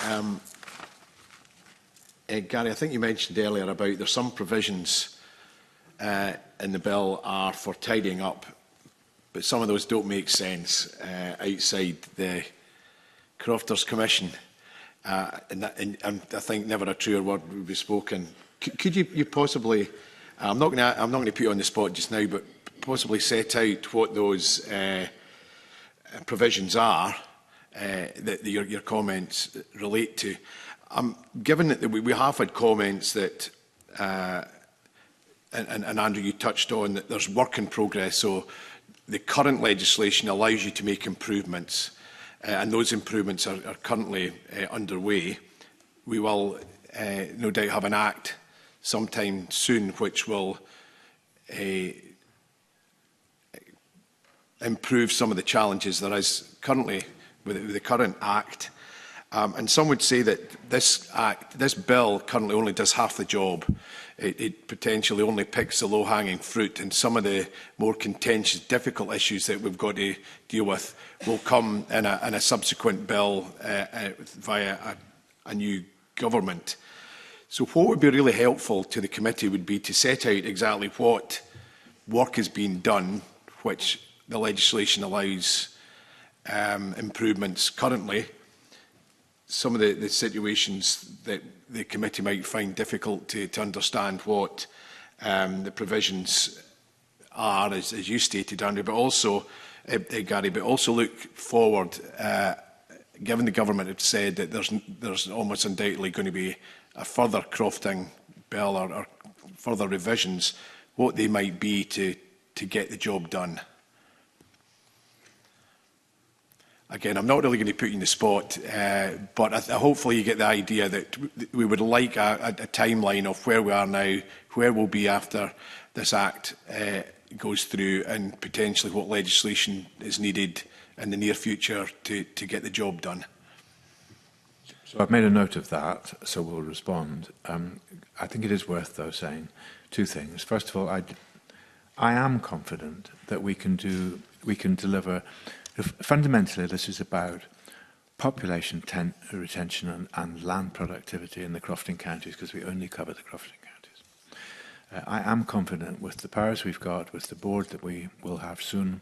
Gary, I think you mentioned earlier about there's some provisions in the bill are for tidying up, but some of those don't make sense outside the Crofters Commission, and I think never a truer word would be spoken. Could you possibly, I'm not going to put you on the spot just now, but possibly set out what those provisions are that your comments relate to? Given that we have had comments that, and Andrew, you touched on that there's work in progress, so the current legislation allows you to make improvements. And those improvements are currently underway. We will no doubt have an Act sometime soon which will improve some of the challenges there is currently with the current Act. And some would say that this bill currently only does half the job. It potentially only picks the low-hanging fruit, and some of the more contentious, difficult issues that we've got to deal with will come in a subsequent bill via a new government. So what would be really helpful to the committee would be to set out exactly what work is being done, which the legislation allows improvements currently, some of the situations that the committee might find difficult to understand what the provisions are, as you stated, Andrew, but also, Gary, but also look forward, given the government have said that there's almost undoubtedly going to be a further crofting bill or further revisions, what they might be to get the job done. Again, I'm not really going to put you in the spot, but hopefully you get the idea that we would like a timeline of where we are now, where we'll be after this Act goes through, and potentially what legislation is needed in the near future to get the job done.
So I've made a note of that, so we'll respond. I think it is worth, though, saying two things. First of all, I am confident that we can deliver. Fundamentally, this is about population retention and land productivity in the crofting counties, because we only cover the crofting counties. I am confident with the powers we've got, with the board that we will have soon,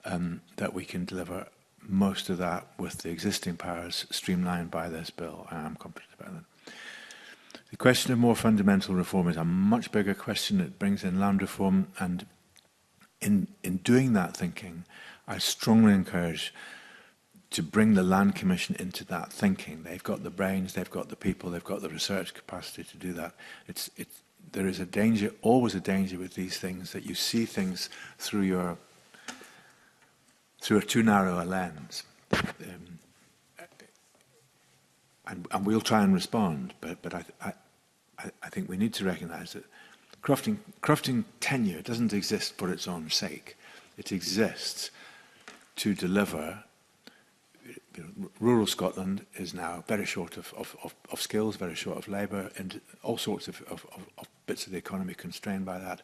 that we can deliver most of that with the existing powers streamlined by this bill. I am confident about that. The question of more fundamental reform is a much bigger question. It brings in land reform, and in doing that thinking, I strongly encourage to bring the Land Commission into that thinking. They've got the brains, they've got the people, they've got the research capacity to do that. There is a danger, always a danger with these things, that you see things through a too narrow a lens. And we'll try and respond, but I think we need to recognise that crofting tenure doesn't exist for its own sake. It exists to deliver. Rural Scotland is now very short of skills, very short of labour, and all sorts of bits of the economy constrained by that.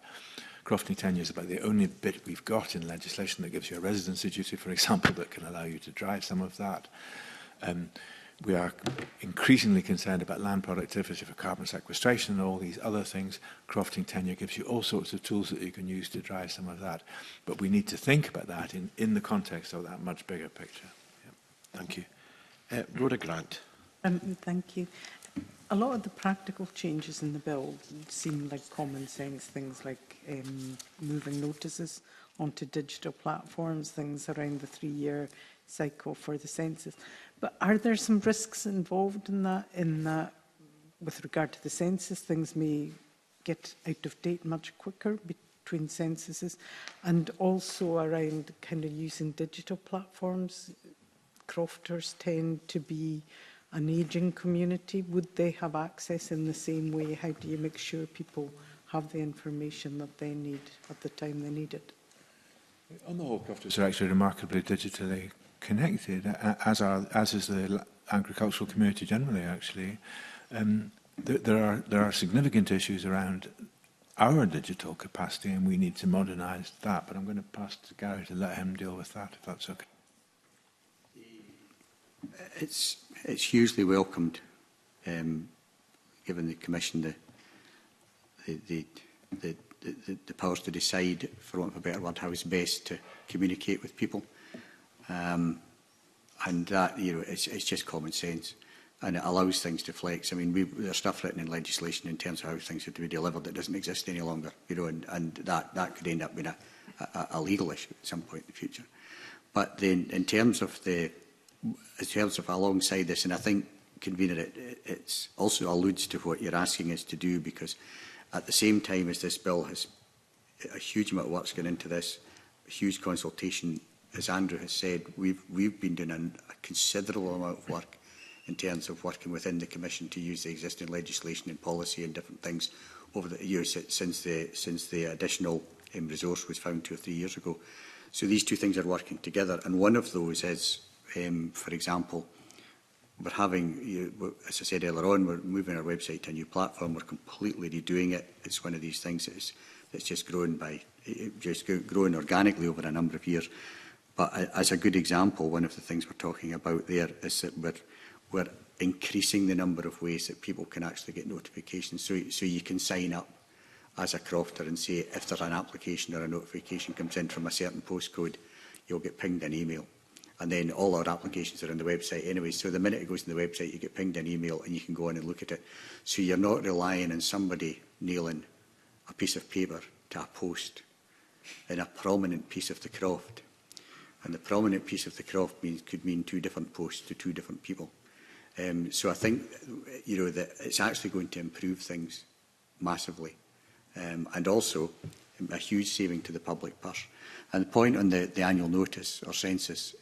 Crofting tenure is about the only bit we've got in legislation that gives you a residency duty, for example, that can allow you to drive some of that. We are increasingly concerned about land productivity for carbon sequestration and all these other things. Crofting tenure gives you all sorts of tools that you can use to drive some of that. But we need to think about that in the context of that much bigger picture.
Thank you. Rhoda Grant.
Thank you. A lot of the practical changes in the bill seem like common sense, things like moving notices onto digital platforms, things around the 3-year cycle for the census. But are there some risks involved in that with regard to the census? Things may get out of date much quicker between censuses, and also around kind of using digital platforms. Crofters tend to be an ageing community. Would they have access in the same way? How do you make sure people have the information that they need at the time they need it?
On the whole, crofters are actually remarkably digitally connected, as is the agricultural community generally. Actually, there are significant issues around our digital capacity, and we need to modernise that. But I'm going to pass to Gary to let him deal with that, if that's okay.
It's hugely welcomed, given the Commission the powers to decide, for want of a better word, how it's best to communicate with people, and that it's just common sense, and it allows things to flex. I mean, there's stuff written in legislation in terms of how things have to be delivered that doesn't exist any longer, and that could end up being a legal issue at some point in the future. But then, in terms of alongside this, and I think, Convener, it also alludes to what you're asking us to do, because at the same time as this bill has a huge amount of work's gone into this, a huge consultation, as Andrew has said, we've been doing a considerable amount of work in terms of working within the Commission to use the existing legislation and policy and different things over the years since the additional resource was found 2 or 3 years ago. So these two things are working together, and one of those is, for example, we're having, as I said earlier on, we're moving our website to a new platform. We're completely redoing it. It's one of these things that's just grown organically over a number of years. But as a good example, one of the things we're talking about there is that we're increasing the number of ways that people can actually get notifications. So you can sign up as a crofter and say, if there's an application or a notification comes in from a certain postcode, you'll get pinged an email. And then all our applications are on the website anyway. So the minute it goes to the website, you get pinged an email and you can go on and look at it. So you're not relying on somebody nailing a piece of paper to a post in a prominent piece of the croft. And the prominent piece of the croft could mean 2 different posts to 2 different people. So I think, that it's actually going to improve things massively. And also, a huge saving to the public purse. And the point on the annual notice or census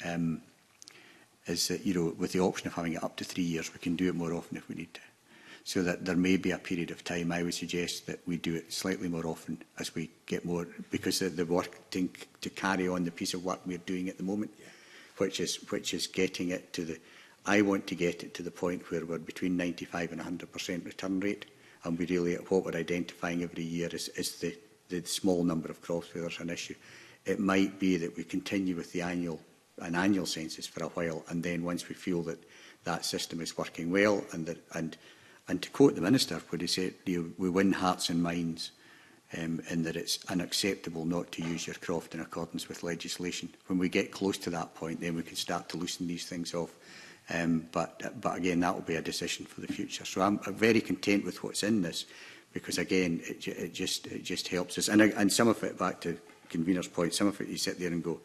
is that, you know, with the option of having it up to 3 years, we can do it more often if we need to. So that there may be a period of time, I would suggest that we do it slightly more often as we get more, because the work to carry on the piece of work we're doing at the moment, which is getting it to the, I want to get it to the point where we're between 95 and 100% return rate, and we really, what we're identifying every year is the small number of crops where there's an issue. It might be that we continue with an annual census for a while, and then once we feel that that system is working well, and to quote the Minister, when he said, we win hearts and minds in that it's unacceptable not to use your croft in accordance with legislation. When we get close to that point, then we can start to loosen these things off. But again, that will be a decision for the future. So I'm very content with what's in this, because again, it just helps us. And some of it, back to Convener's point, some of it you sit there and go,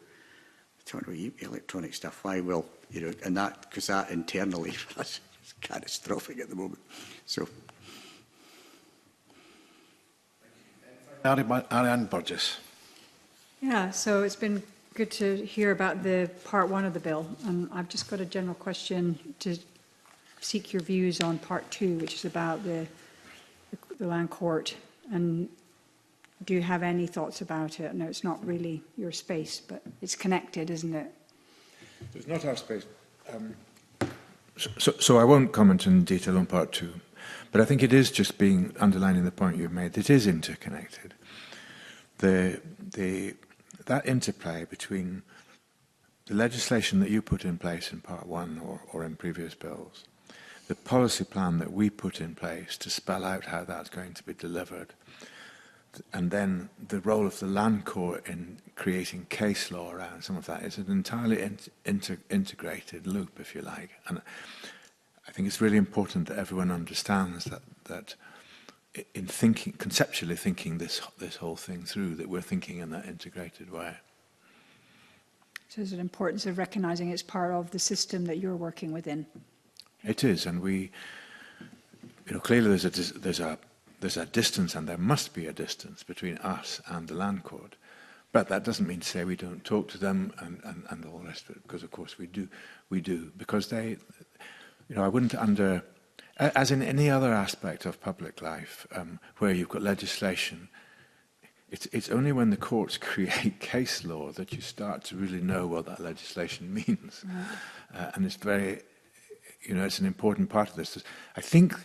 talking about electronic stuff, why? Well, you know, and that, because that internally for us is catastrophic at the moment. So.
Ariane Burgess.
Yeah, so it's been good to hear about the part 1 of the bill, and I've just got a general question to seek your views on part 2, which is about the land court. And do you have any thoughts about it? No, it's not really your space, but it's connected, isn't it?
It's not our space. So I won't comment in detail on part 2, but I think it is just underlining the point you've made. It is interconnected. That interplay between the legislation that you put in place in part 1 or in previous bills, the policy plan that we put in place to spell out how that's going to be delivered, and then the role of the land court in creating case law around some of that is an entirely integrated loop, if you like. And I think it's really important that everyone understands that in conceptually thinking this whole thing through, that we're thinking in that integrated way.
So there's an importance of recognising it's part of the system that you're working within.
It is, and clearly there's a distance, and there must be a distance between us and the land court. But that doesn't mean to say we don't talk to them and all the rest of it, because of course we do, because they, I wouldn't as in any other aspect of public life where you've got legislation, it's only when the courts create case law that you start to really know what that legislation means. Right. And it's very, it's an important part of this. I think,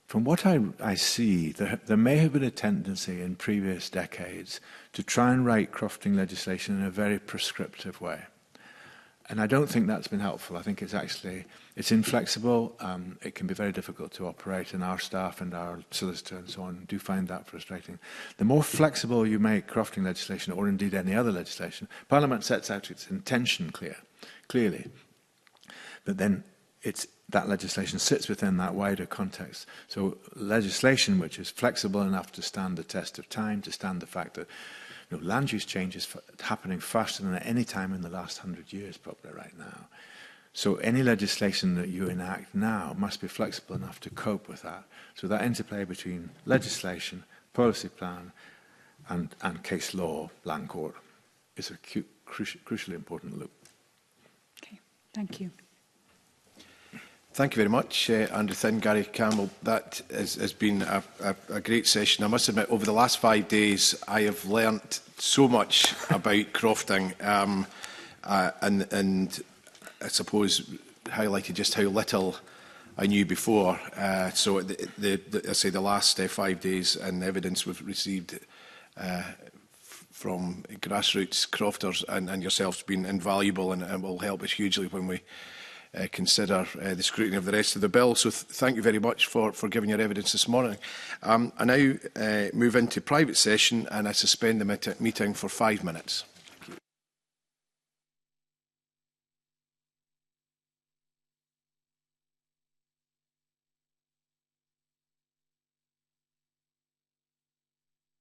from what I see, there may have been a tendency in previous decades to try and write crofting legislation in a very prescriptive way. And I don't think that's been helpful. I think it's inflexible. It can be very difficult to operate, and our staff and our solicitor and so on do find that frustrating. The more flexible you make crofting legislation, or indeed any other legislation, Parliament sets out its intention clearly. But then that legislation sits within that wider context. So legislation which is flexible enough to stand the test of time, to stand the fact that land use change is happening faster than at any time in the last 100 years, probably right now. So any legislation that you enact now must be flexible enough to cope with that. So that interplay between legislation, policy plan, and case law, land court, is a crucially important loop.
Okay, thank you.
Thank you very much, Andrew Thinn, Gary Campbell. That has been a great session. I must admit, over the last 5 days, I have learnt so much about crofting, and I suppose highlighted just how little I knew before. So, I say the last 5 days and evidence we've received from grassroots crofters and yourselves has been invaluable, and will help us hugely when we consider the scrutiny of the rest of the bill. So thank you very much for giving your evidence this morning. I now move into private session, and I suspend the meeting for 5 minutes.